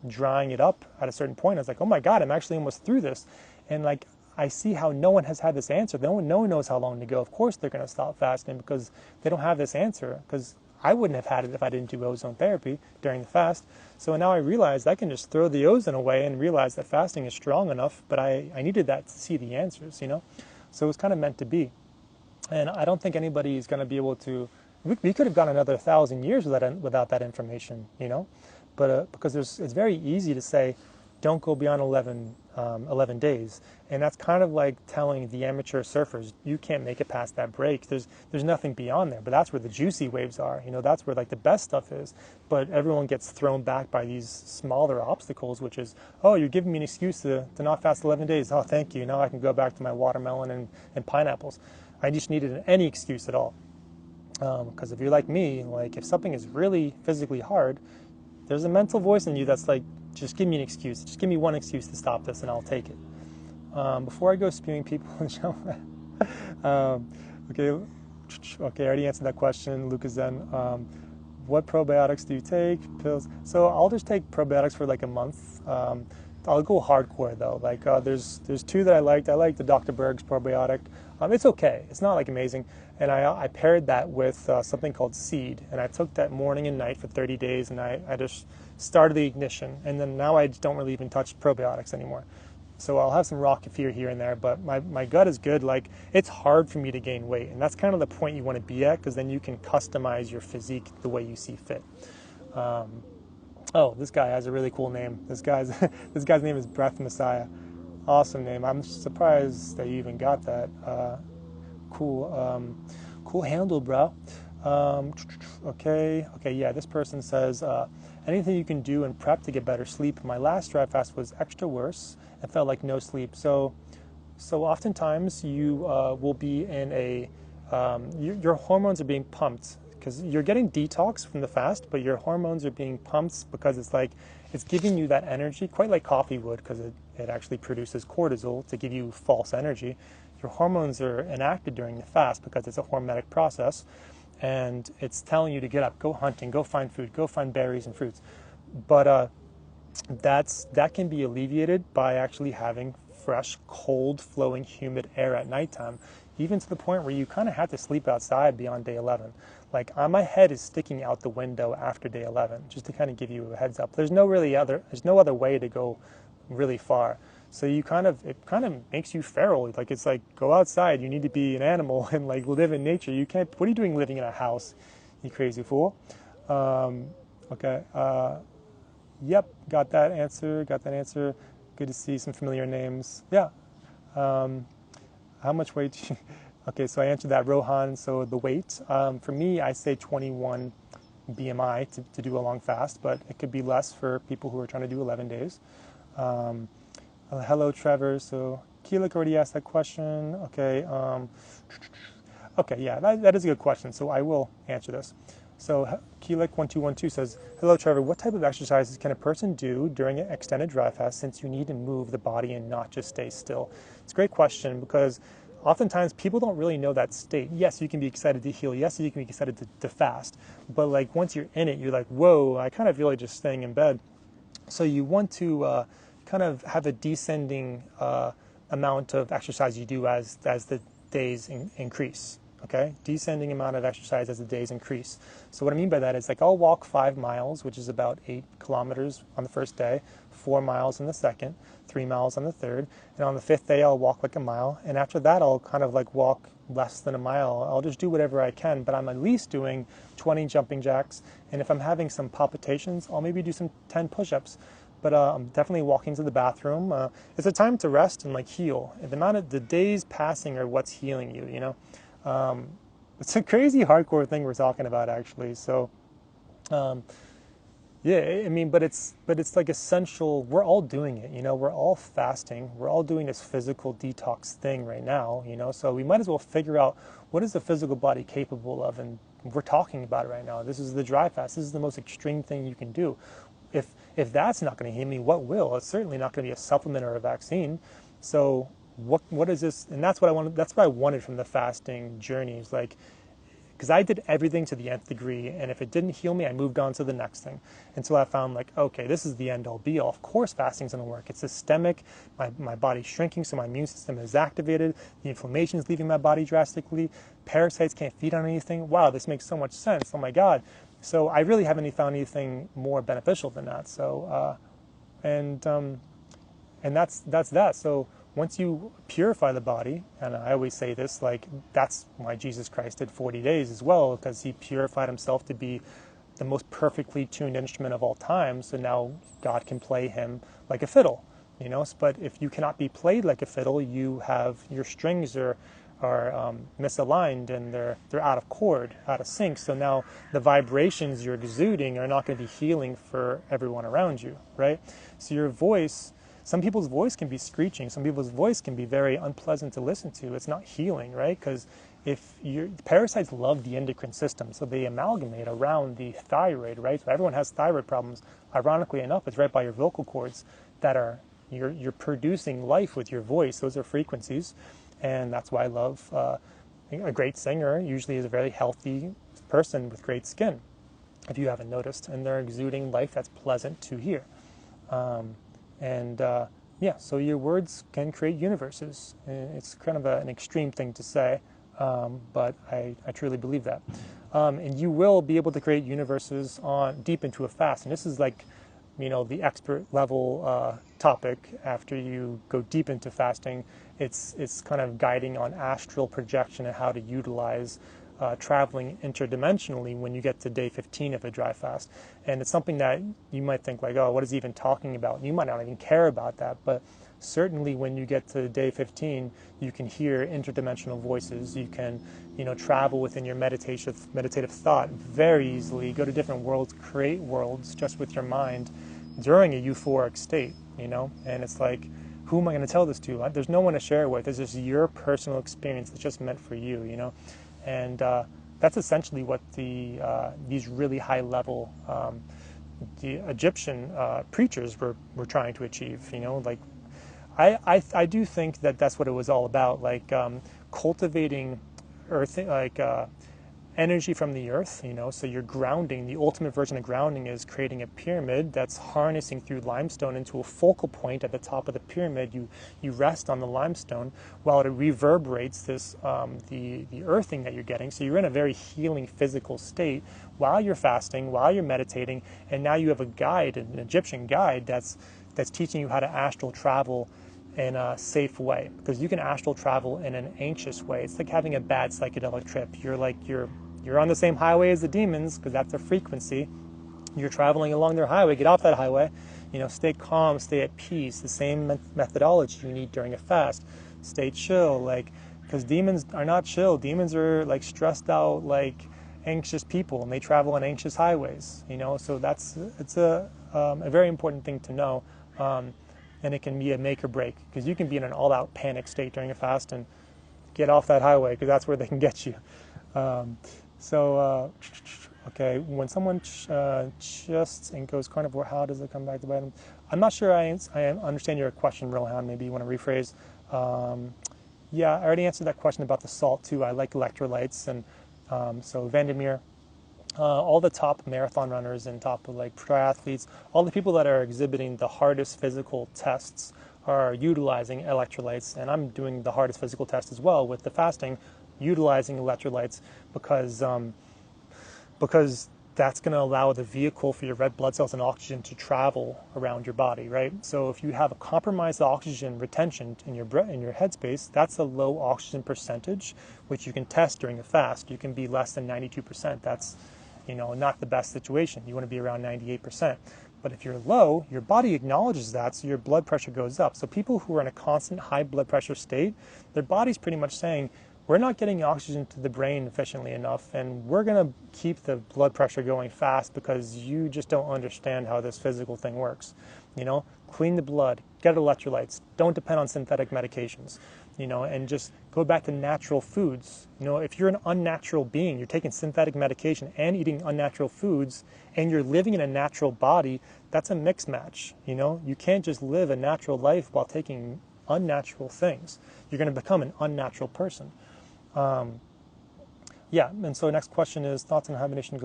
drying it up at a certain point. I was like, oh my God, I'm actually almost through this. And like, I see how no one has had this answer. No one knows how long to go. Of course they're going to stop fasting because they don't have this answer, because I wouldn't have had it if I didn't do ozone therapy during the fast. So now I realized I can just throw the ozone away and realize that fasting is strong enough, but I needed that to see the answers, So it was kind of meant to be. And I don't think anybody is going to be able to. We could have gone another 1,000 years without that information, But because it's very easy to say, don't go beyond 11 days, and that's kind of like telling the amateur surfers, you can't make it past that break. There's nothing beyond there. But that's where the juicy waves are. That's where like the best stuff is. But everyone gets thrown back by these smaller obstacles, which is, oh, you're giving me an excuse to not fast 11 days. Oh, thank you. Now I can go back to my watermelon and pineapples. I just needed any excuse at all. Because if you're like me, like if something is really physically hard, there's a mental voice in you that's like, just give me an excuse. Just give me one excuse to stop this and I'll take it. Before I go spewing people in the okay, I already answered that question. Lucas then, what probiotics do you take? Pills? So I'll just take probiotics for like a month. I'll go hardcore though. Like there's two that I liked. I like the Dr. Berg's probiotic. It's okay. It's not like amazing. And I paired that with something called Seed, and I took that morning and night for 30 days, and I just started the ignition. And then now I just don't really even touch probiotics anymore. So I'll have some raw kefir here and there, but my gut is good. Like, it's hard for me to gain weight, and that's kind of the point you want to be at, because then you can customize your physique the way you see fit. Oh, this guy has a really cool name. This guy's name is Breath Messiah. Awesome name. I'm surprised that you even got that. Cool handle, bro. Okay, yeah, this person says, anything you can do in prep to get better sleep. My last dry fast was extra worse and felt like no sleep. So oftentimes you will be in a, your hormones are being pumped, because you're getting detox from the fast, but your hormones are being pumped because it's giving you that energy, quite like coffee would, because it actually produces cortisol to give you false energy. Your hormones are enacted during the fast because it's a hormetic process, and it's telling you to get up, go hunting, go find food, go find berries and fruits. But that can be alleviated by actually having fresh, cold, flowing, humid air at nighttime, even to the point where you kind of have to sleep outside beyond day 11. Like, my head is sticking out the window after day 11, just to kind of give you a heads up. There's no other way to go really far. So it kind of makes you feral. Like, it's like, go outside. You need to be an animal and like live in nature. You can't. What are you doing living in a house, you crazy fool? Okay. Yep. Got that answer. Good to see some familiar names. Yeah. How much weight do you... Okay, so I answered that, Rohan. So the weight, for me, I say 21 BMI to do a long fast, but it could be less for people who are trying to do 11 days. Hello, Trevor. So Keelik already asked that question. Okay. Okay, yeah, that is a good question. So I will answer this. So Keelik1212 says, hello, Trevor. What type of exercises can a person do during an extended dry fast, since you need to move the body and not just stay still? It's a great question, because oftentimes people don't really know that state. Yes, you can be excited to heal. Yes, you can be excited to fast. But like, once you're in it, you're like, whoa, I kind of feel like just staying in bed. So you want to kind of have a descending amount of exercise you do as the days increase. Okay, descending amount of exercise as the days increase. So what I mean by that is, like, I'll walk 5 miles, which is about 8 kilometers on the first day, 4 miles on the second, 3 miles on the third, and on the 5th day I'll walk like a mile, and after that I'll kind of like walk less than a mile. I'll just do whatever I can, but I'm at least doing 20 jumping jacks, and if I'm having some palpitations, I'll maybe do some 10 push-ups. But I'm definitely walking to the bathroom. It's a time to rest and like heal. The amount of the days passing are what's healing you, you know. It's a crazy hardcore thing we're talking about, actually. So, yeah, I mean, but it's like essential. We're all doing it, you know. We're all fasting. We're all doing this physical detox thing right now, you know. So we might as well figure out, what is the physical body capable of, and we're talking about it right now. This is the dry fast. This is the most extreme thing you can do. If that's not going to heal me, what will? It's certainly not going to be a supplement or a vaccine. So what is this? And that's what I wanted. That's what I wanted from the fasting journeys, like, because I did everything to the nth degree, and if it didn't heal me, I moved on to the next thing until I found, like, okay, this is the end all be all. Of course, fasting's going to work. It's systemic. My body's shrinking, so my immune system is activated. The inflammation is leaving my body drastically. Parasites can't feed on anything. Wow, this makes so much sense. Oh my God. So I really haven't found anything more beneficial than that. So, and that's that. So once you purify the body, and I always say this, like, that's why Jesus Christ did 40 days as well, because he purified himself to be the most perfectly tuned instrument of all time. So now God can play him like a fiddle, you know. But if you cannot be played like a fiddle, you have your strings are misaligned, and they're out of chord, out of sync. So now the vibrations you're exuding are not going to be healing for everyone around you, right? So your voice, some people's voice can be screeching. Some people's voice can be very unpleasant to listen to. It's not healing, right? Because if parasites love the endocrine system, so they amalgamate around the thyroid, right? So everyone has thyroid problems. Ironically enough, it's right by your vocal cords that are you're producing life with your voice. Those are frequencies, and that's why I love a great singer usually is a very healthy person with great skin, if you haven't noticed, and they're exuding life that's pleasant to hear. Yeah, so your words can create universes. It's kind of an extreme thing to say, but I truly believe that. And you will be able to create universes on deep into a fast. And this is like, the expert level topic. After you go deep into fasting, it's kind of guiding on astral projection and how to utilize traveling interdimensionally when you get to day 15 of a dry fast. And it's something that you might think like, oh, what is he even talking about? You might not even care about that, but certainly when you get to day 15, you can hear interdimensional voices. You can, travel within your meditative thought very easily, go to different worlds, create worlds just with your mind during a euphoric state, and it's like, who am I going to tell this to? There's no one to share it with. It's just your personal experience that's just meant for you, and that's essentially what these really high level the Egyptian preachers were trying to achieve. Like I do think that that's what it was all about, like cultivating earth, like energy from the earth, so you're grounding. The ultimate version of grounding is creating a pyramid that's harnessing through limestone into a focal point at the top of the pyramid. You rest on the limestone while it reverberates this the earthing that you're getting. So you're in a very healing physical state while you're fasting, while you're meditating, and now you have a guide, an Egyptian guide that's teaching you how to astral travel in a safe way, because you can astral travel in an anxious way. It's like having a bad psychedelic trip. You're on the same highway as the demons, because that's their frequency. You're traveling along their highway. Get off that highway. Stay calm, stay at peace. The same methodology you need during a fast. Stay chill, because demons are not chill. Demons are like stressed out, like anxious people, and they travel on anxious highways. So it's a very important thing to know. And it can be a make or break, because you can be in an all-out panic state during a fast and get off that highway, because that's where they can get you. Okay, when someone chests and goes carnivore, how does it come back to bite them? I'm not sure I understand your question, Rohan. Maybe you want to rephrase. Yeah, I already answered that question about the salt too. I like electrolytes, and so Vandermeer, all the top marathon runners and top triathletes, all the people that are exhibiting the hardest physical tests are utilizing electrolytes, and I'm doing the hardest physical test as well with the fasting, utilizing electrolytes, because that's going to allow the vehicle for your red blood cells and oxygen to travel around your body, right? So if you have a compromised oxygen retention in your headspace, that's a low oxygen percentage, which you can test during a fast. You can be less than 92%. That's not the best situation. You want to be around 98%. But if you're low, your body acknowledges that, so your blood pressure goes up. So people who are in a constant high blood pressure state, their body's pretty much saying, we're not getting oxygen to the brain efficiently enough, and we're going to keep the blood pressure going fast because you just don't understand how this physical thing works. Clean the blood, get electrolytes, don't depend on synthetic medications, and just go back to natural foods. If you're an unnatural being, you're taking synthetic medication and eating unnatural foods, and you're living in a natural body, that's a mix match. You can't just live a natural life while taking unnatural things. You're going to become an unnatural person. Yeah, and so next question is thoughts on hibernation.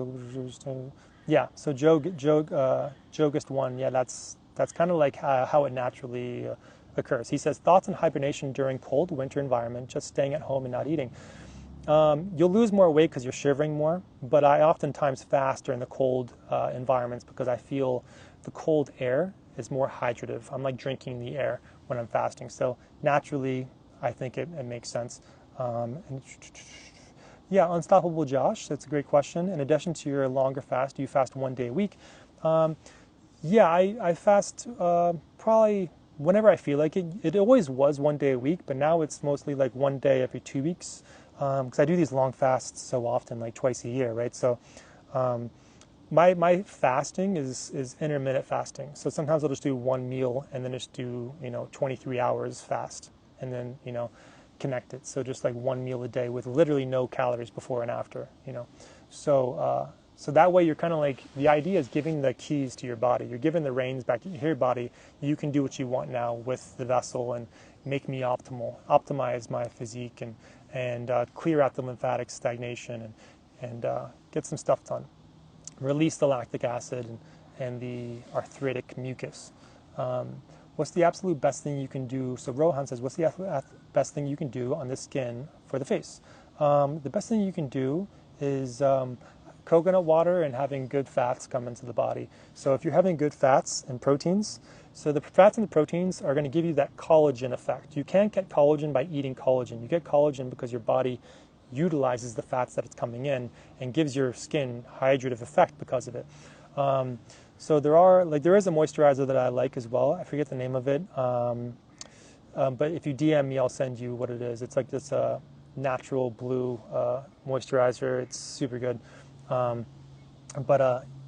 Yeah, so Jogist 1, yeah, that's kind of like how it naturally occurs. He says, thoughts on hibernation during cold winter environment, just staying at home and not eating. You'll lose more weight because you're shivering more, but I oftentimes fast during the cold environments because I feel the cold air is more hydrative. I'm like drinking the air when I'm fasting. So naturally, I think it makes sense. Yeah, Unstoppable Josh, that's a great question. In addition to your longer fast, do you fast 1 day a week? Yeah, I fast probably whenever I feel like it. It always was 1 day a week, but now it's mostly like 1 day every 2 weeks, because I do these long fasts so often, like twice a year, right? So my fasting is intermittent fasting. So sometimes I'll just do one meal and then just do 23 hours fast, and then connected. So just like one meal a day with literally no calories before and after, you know. So so that way you're kind of like, the idea is giving the keys to your body. You're giving the reins back to your body. You can do what you want now with the vessel and make me optimal, optimize my physique, and clear out the lymphatic stagnation, and get some stuff done. Release the lactic acid and the arthritic mucus. What's the absolute best thing you can do? So Rohan says, what's the best thing you can do on the skin for the face? The best thing you can do is coconut water and having good fats come into the body. So if you're having good fats and proteins, so the fats and the proteins are going to give you that collagen effect. You can't get collagen by eating collagen. You get collagen because your body utilizes the fats that it's coming in and gives your skin hydrative effect because of it. So there is a moisturizer that I like as well. I forget the name of it. But if you DM me, I'll send you what it is. It's like this natural blue moisturizer. It's super good.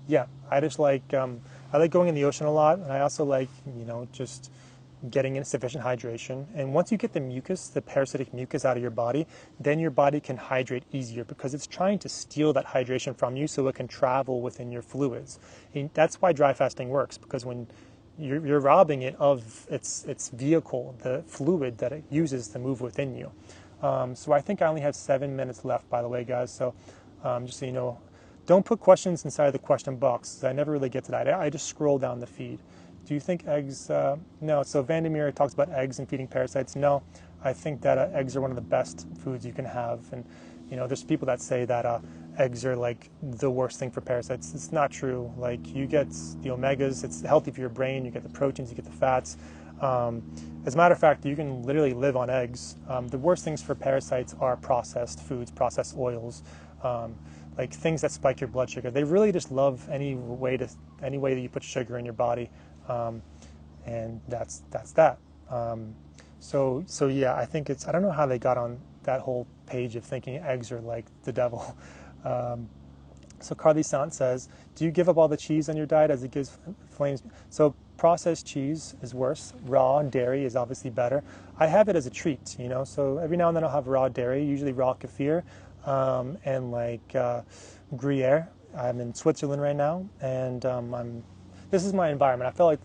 Yeah, I just like I like going in the ocean a lot, and I also like, you know, just getting in sufficient hydration. And once you get the mucus, the parasitic mucus out of your body, then your body can hydrate easier because it's trying to steal that hydration from you so it can travel within your fluids. And that's why dry fasting works, because when you're robbing it of its vehicle, the fluid that it uses to move within you. So I think I only have 7 minutes left, by the way, guys. So just so you know, don't put questions inside the question box. I never really get to that. I just scroll down the feed. Do you think eggs, no, so Vandermeer talks about eggs and feeding parasites. No, I think that eggs are one of the best foods you can have. And, you know, there's people that say that eggs are like the worst thing for parasites. It's not true. Like, you get the omegas, it's healthy for your brain, you get the proteins, you get the fats. As a matter of fact, you can literally live on eggs. The worst things for parasites are processed foods, processed oils, like things that spike your blood sugar. They really just love any way that you put sugar in your body. And that's that. So yeah, I think I don't know how they got on that whole page of thinking eggs are like the devil. So Carly Sant says, do you give up all the cheese on your diet as it gives flames? So processed cheese is worse. Raw dairy is obviously better. I have it as a treat, you know, so every now and then I'll have raw dairy, usually raw kefir, and like Gruyere. I'm in Switzerland right now, and this is my environment. I felt like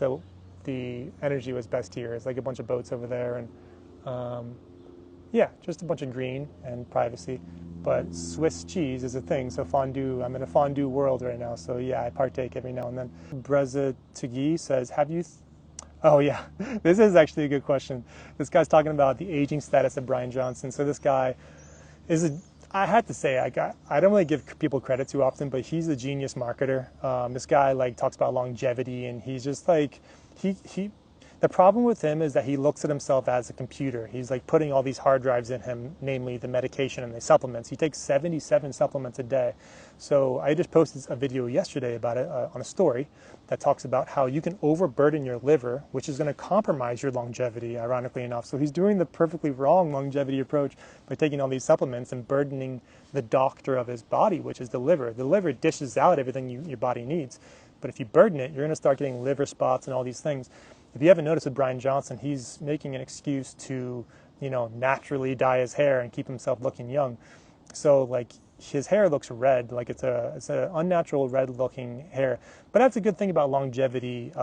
the energy was best here. It's like a bunch of boats over there, and yeah, just a bunch of green and privacy. But Swiss cheese is a thing, so fondue, I'm in a fondue world right now, so yeah, I partake every now and then. Breza Tugui says, have you... Oh yeah, this is actually a good question. This guy's talking about the aging status of Brian Johnson. So this guy I had to say, I don't really give people credit too often, but he's a genius marketer. This guy like talks about longevity, and he's just like, the problem with him is that he looks at himself as a computer. He's like putting all these hard drives in him, namely the medication and the supplements. He takes 77 supplements a day. So I just posted a video yesterday about it on a story that talks about how you can overburden your liver, which is going to compromise your longevity, ironically enough. So he's doing the perfectly wrong longevity approach by taking all these supplements and burdening the doctor of his body, which is the liver. The liver dishes out everything your body needs. But if you burden it, you're going to start getting liver spots and all these things. If you haven't noticed with Brian Johnson, he's making an excuse to, you know, naturally dye his hair and keep himself looking young. So like his hair looks red, like it's an unnatural red looking hair. But that's a good thing about longevity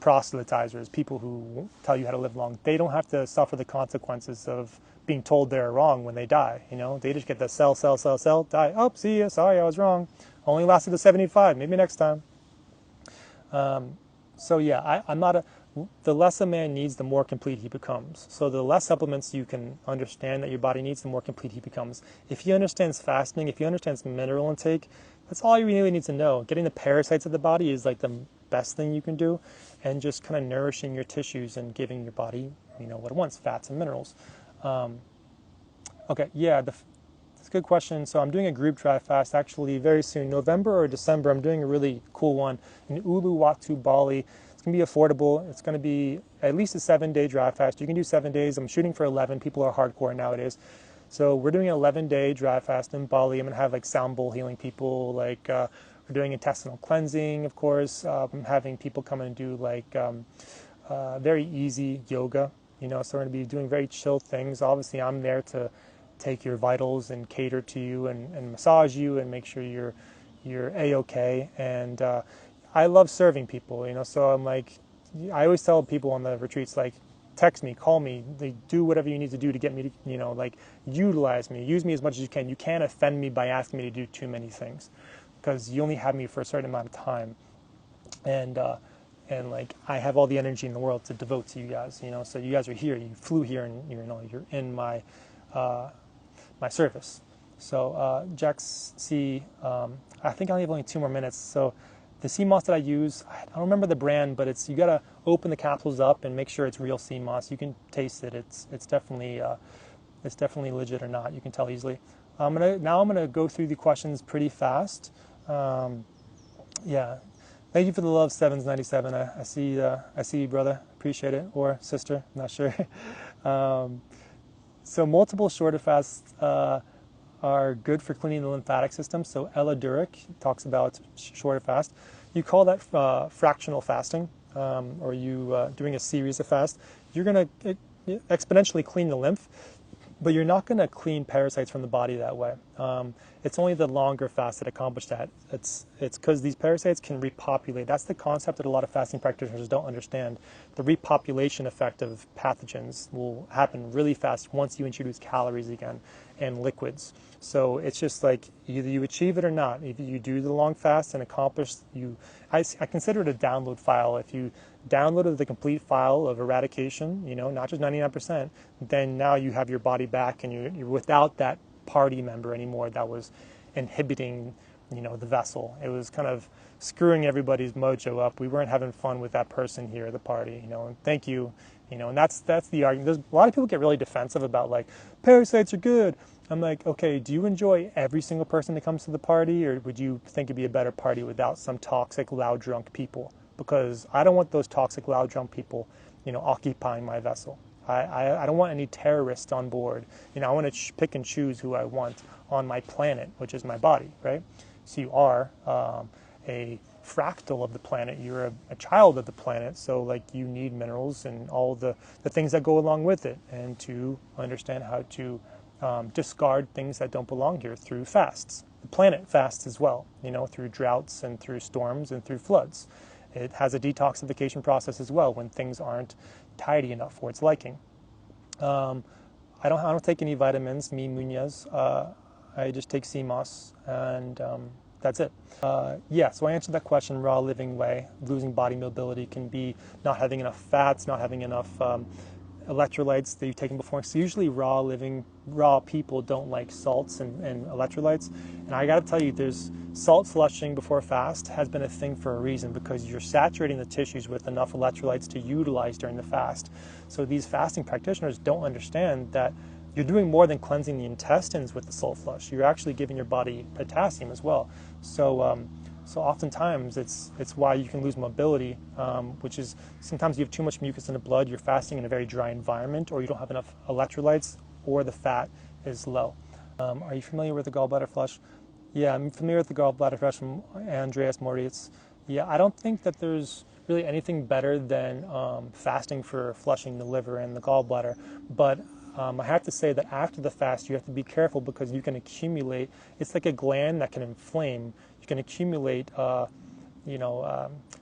proselytizers, people who tell you how to live long. They don't have to suffer the consequences of being told they're wrong when they die. You know, they just get the sell, die. Oh, see ya, sorry, I was wrong. Only lasted to 75, maybe next time. So yeah, I'm not the less a man needs, the more complete he becomes. So the less supplements you can understand that your body needs, the more complete he becomes. If he understands fasting, if he understands mineral intake, that's all you really need to know. Getting the parasites of the body is like the best thing you can do, and just kind of nourishing your tissues and giving your body, you know, what it wants, fats and minerals. Okay, yeah, that's a good question. So I'm doing a group dry fast actually very soon, November or December. I'm doing a really cool one in Uluwatu, Bali. It's going to be affordable. It's going to be at least a 7-day dry fast. You can do 7 days. I'm shooting for 11. People are hardcore nowadays. So we're doing an 11-day dry fast in Bali. I'm going to have like sound bowl healing people. Like we're doing intestinal cleansing, of course. I'm having people come and do like very easy yoga. you know, so we're going to be doing very chill things. Obviously, I'm there to take your vitals and cater to you and massage you and make sure you're a-okay. And I love serving people, you know, so I'm like, I always tell people on the retreats, like, text me, call me, they do whatever you need to do to get me to, you know, like, utilize me, use me as much as you can. You can't offend me by asking me to do too many things, because you only have me for a certain amount of time. And like, I have all the energy in the world to devote to you guys, you know, so you guys are here, you flew here, and you know, you're in my my service. So Jax C, I think I only have only 2 more minutes. So the sea moss that I use, I don't remember the brand, but it's, you gotta open the capsules up and make sure it's real sea moss. You can taste it. It's definitely legit or not. You can tell easily. I'm gonna go through the questions pretty fast. Yeah, thank you for the love, 797. I see you, brother. Appreciate it, or sister. I'm not sure. So multiple shorter fasts are good for cleaning the lymphatic system. So Ella Durick talks about shorter fast. You call that fractional fasting, or you doing a series of fasts. You're going to exponentially clean the lymph, but you're not going to clean parasites from the body that way. It's only the longer fast that accomplish that. It's because these parasites can repopulate. That's the concept that a lot of fasting practitioners don't understand. The repopulation effect of pathogens will happen really fast once you introduce calories again and liquids. So it's just like, either you achieve it or not. If you do the long fast and accomplish, I consider it a download file. If you downloaded the complete file of eradication, you know, not just 99%, then now you have your body back, and you're without that party member anymore that was inhibiting, you know, the vessel. It was kind of screwing everybody's mojo up. We weren't having fun with that person here at the party, you know, and thank you, you know, and that's the argument. There's a lot of people get really defensive about, like, parasites are good. I'm like, okay, do you enjoy every single person that comes to the party, or would you think it'd be a better party without some toxic, loud, drunk people? Because I don't want those toxic, loud, drunk people, you know, occupying my vessel. I don't want any terrorists on board. You know, I want to pick and choose who I want on my planet, which is my body, right? So you are a fractal of the planet. You're a child of the planet. So, like, you need minerals and all the things that go along with it, and to understand how to discard things that don't belong here through fasts. The planet fasts as well, you know, through droughts and through storms and through floods. It has a detoxification process as well when things aren't tidy enough for its liking. I don't take any vitamins, me Muñez. I just take sea moss, and that's it. Yeah, so I answered that question. Raw living way, losing body mobility can be not having enough fats, not having enough electrolytes that you've taken before. So usually raw people don't like salts and electrolytes. And I got to tell you, there's salt flushing before fast has been a thing for a reason, because you're saturating the tissues with enough electrolytes to utilize during the fast. So these fasting practitioners don't understand that you're doing more than cleansing the intestines with the salt flush. You're actually giving your body potassium as well. So oftentimes it's why you can lose mobility, which is sometimes you have too much mucus in the blood, you're fasting in a very dry environment, or you don't have enough electrolytes, or the fat is low. Are you familiar with the gallbladder flush? Yeah, I'm familiar with the gallbladder flush from Andreas Moritz. Yeah, I don't think that there's really anything better than fasting for flushing the liver and the gallbladder, but I have to say that after the fast, you have to be careful, because you can accumulate. It's like a gland that can inflame. You can accumulate,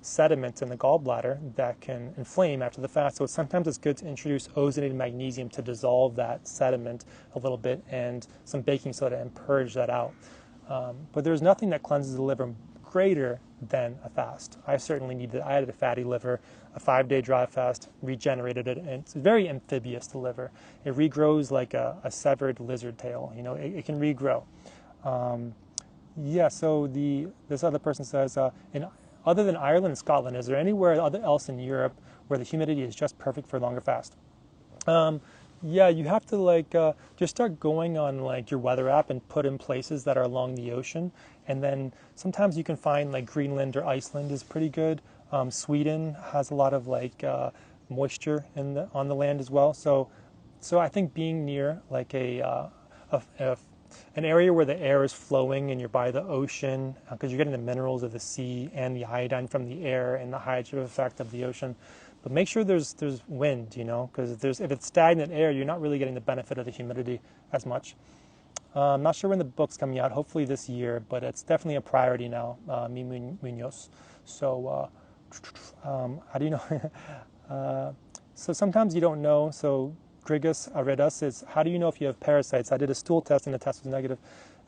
sediment in the gallbladder that can inflame after the fast. So sometimes it's good to introduce ozonated magnesium to dissolve that sediment a little bit, and some baking soda, and purge that out. But there's nothing that cleanses the liver greater than a fast. I certainly needed it. I had a fatty liver, a 5-day dry fast, regenerated it, and it's very amphibious, the liver. It regrows like a severed lizard tail. You know, it can regrow. Yeah, so this other person says, other than Ireland and Scotland, is there anywhere else in Europe where the humidity is just perfect for a longer fast? Yeah, you have to just start going on your weather app and put in places that are along the ocean, and then sometimes you can find Greenland or Iceland is pretty good. Sweden has a lot of moisture on the land as well. So I think being near an area where the air is flowing and you're by the ocean, because you're getting the minerals of the sea and the iodine from the air and the hydrative effect of the ocean. But make sure there's wind, you know, because if it's stagnant air, you're not really getting the benefit of the humidity as much. I'm not sure when the book's coming out, hopefully this year, but it's definitely a priority now, Mi Munoz. So how do you know? So sometimes you don't know. So Grigus Aredas is, how do you know if you have parasites? I did a stool test and the test was negative.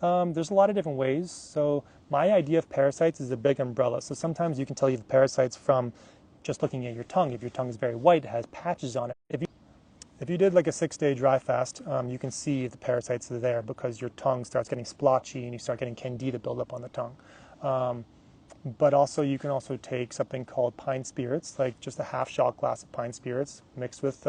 There's a lot of different ways. So my idea of parasites is a big umbrella. So sometimes you can tell you the parasites from just looking at your tongue. If your tongue is very white, it has patches on it. If you did like a 6-day dry fast, you can see the parasites are there because your tongue starts getting splotchy and you start getting candida build up on the tongue. But also you can also take something called pine spirits, like just a half shot glass of pine spirits mixed with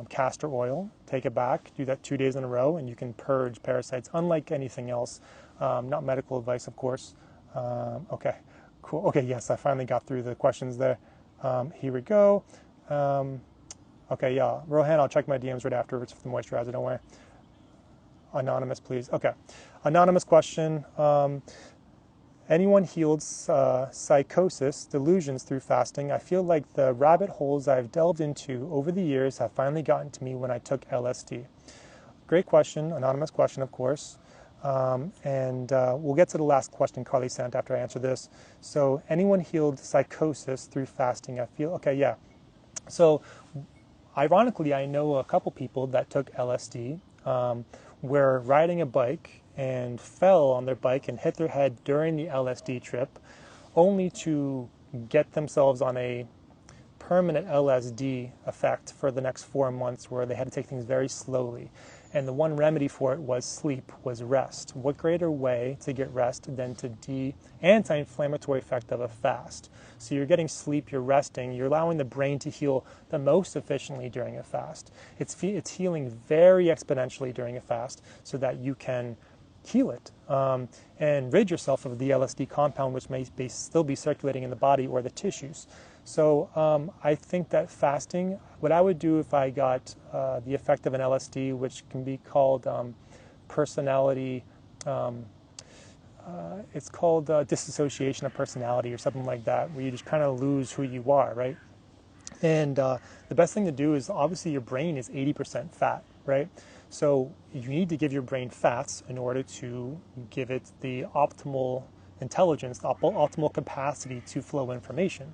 castor oil. Take it back, do that 2 days in a row, and you can purge parasites unlike anything else. Not medical advice, of course. Okay, cool. Okay, yes, I finally got through the questions there. Here we go. Okay, yeah, Rohan, I'll check my DMs right afterwards for the moisturizer, don't worry. Anonymous, please. Okay, anonymous question. Anyone healed psychosis, delusions through fasting? I feel like the rabbit holes I've delved into over the years have finally gotten to me when I took LSD. Great question, anonymous question, of course. We'll get to the last question Carly sent after I answer this. So anyone healed psychosis through fasting? I feel, okay, yeah. So ironically, I know a couple people that took LSD, were riding a bike and fell on their bike and hit their head during the LSD trip, only to get themselves on a permanent LSD effect for the next 4 months where they had to take things very slowly. And the one remedy for it was sleep, was rest. What greater way to get rest than to the anti-inflammatory effect of a fast? So you're getting sleep, you're resting, you're allowing the brain to heal the most efficiently during a fast. It's healing very exponentially during a fast so that you can heal it and rid yourself of the LSD compound, which may still be circulating in the body or the tissues. So I think that fasting, what I would do if I got the effect of an LSD, which can be called personality, it's called dissociation of personality or something like that, where you just kind of lose who you are, right? And the best thing to do is, obviously your brain is 80% fat, right? So you need to give your brain fats in order to give it the optimal intelligence, the optimal capacity to flow information.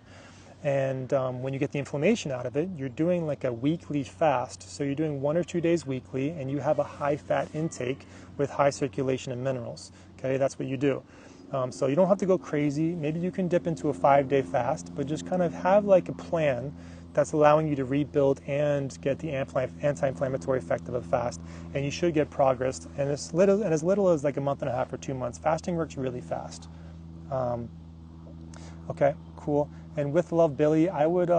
And when you get the inflammation out of it, you're doing like a weekly fast. So you're doing 1 or 2 days weekly, and you have a high fat intake with high circulation of minerals. Okay, that's what you do. So you don't have to go crazy. Maybe you can dip into a 5-day fast, but just kind of have like a plan that's allowing you to rebuild and get the anti-inflammatory effect of a fast. And you should get progress. And as little as like a month and a half or 2 months, fasting works really fast. Okay, cool. And with love, Billy, I would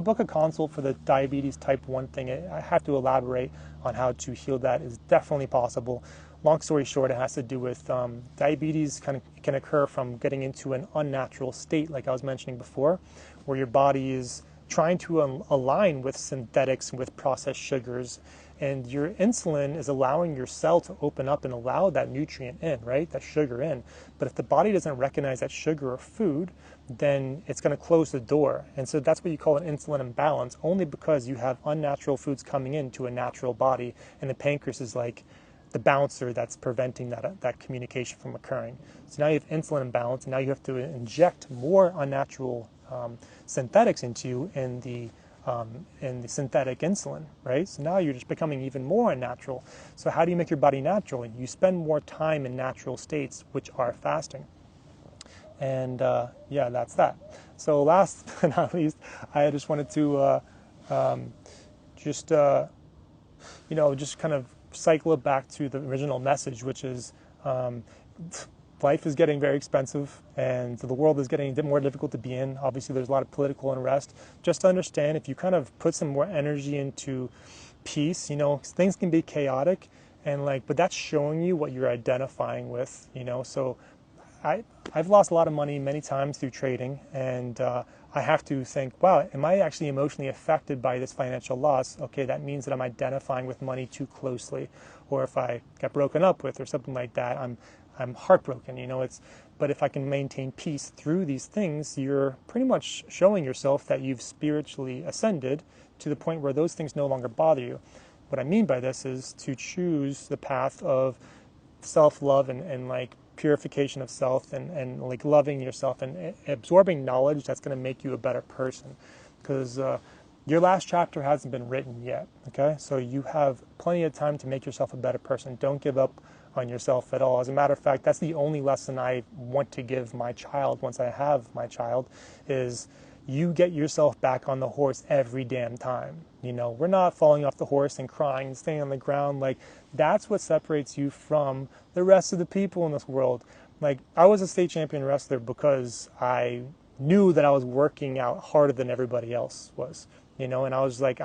book a consult for the diabetes type 1 thing. I have to elaborate on how to heal that. It's definitely possible. Long story short, it has to do with diabetes can occur from getting into an unnatural state, like I was mentioning before, where your body is trying to align with synthetics, with processed sugars, and your insulin is allowing your cell to open up and allow that nutrient in, right, that sugar in. But if the body doesn't recognize that sugar or food, then it's going to close the door. And so that's what you call an insulin imbalance, only because you have unnatural foods coming into a natural body, and the pancreas is like the bouncer that's preventing that communication from occurring. So now you have insulin imbalance, and now you have to inject more unnatural synthetics into you in the synthetic insulin, right? So now you're just becoming even more unnatural. So how do you make your body natural? You spend more time in natural states, which are fasting. And yeah, that's that. So last but not least, I just wanted to just kind of cycle it back to the original message, which is life is getting very expensive and the world is getting a bit more difficult to be in. Obviously, there's a lot of political unrest. Just to understand, if you kind of put some more energy into peace, things can be chaotic, but that's showing you what you're identifying with, So I've lost a lot of money many times through trading, and I have to think, wow, am I actually emotionally affected by this financial loss? Okay, that means that I'm identifying with money too closely. Or if I got broken up with or something like that, I'm heartbroken, you know. But if I can maintain peace through these things, you're pretty much showing yourself that you've spiritually ascended to the point where those things no longer bother you. What I mean by this is to choose the path of self-love and like purification of self and like loving yourself and absorbing knowledge that's going to make you a better person. Because your last chapter hasn't been written yet, okay? So you have plenty of time to make yourself a better person. Don't give up on yourself at all. As a matter of fact, that's the only lesson I want to give my child once I have my child, is you get yourself back on the horse every damn time. You know, we're not falling off the horse and crying and staying on the ground. Like, that's what separates you from the rest of the people in this world. Like, I was a state champion wrestler because I knew that I was working out harder than everybody else was, you know, and I was like,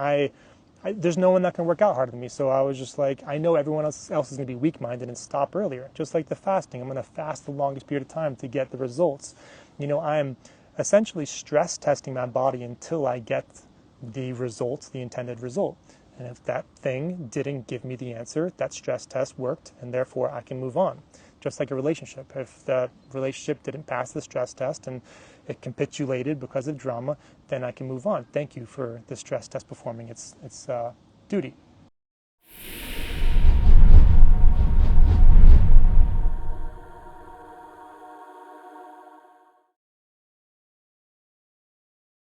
there's no one that can work out harder than me. So I was just like, I know everyone else is going to be weak-minded and stop earlier. Just like the fasting, I'm going to fast the longest period of time to get the results. You know, I'm essentially stress testing my body until I get the results, the intended result. And if that thing didn't give me the answer, that stress test worked, and therefore I can move on. Just like a relationship. If the relationship didn't pass the stress test and it capitulated because of drama, then I can move on. Thank you for the stress test performing its duty.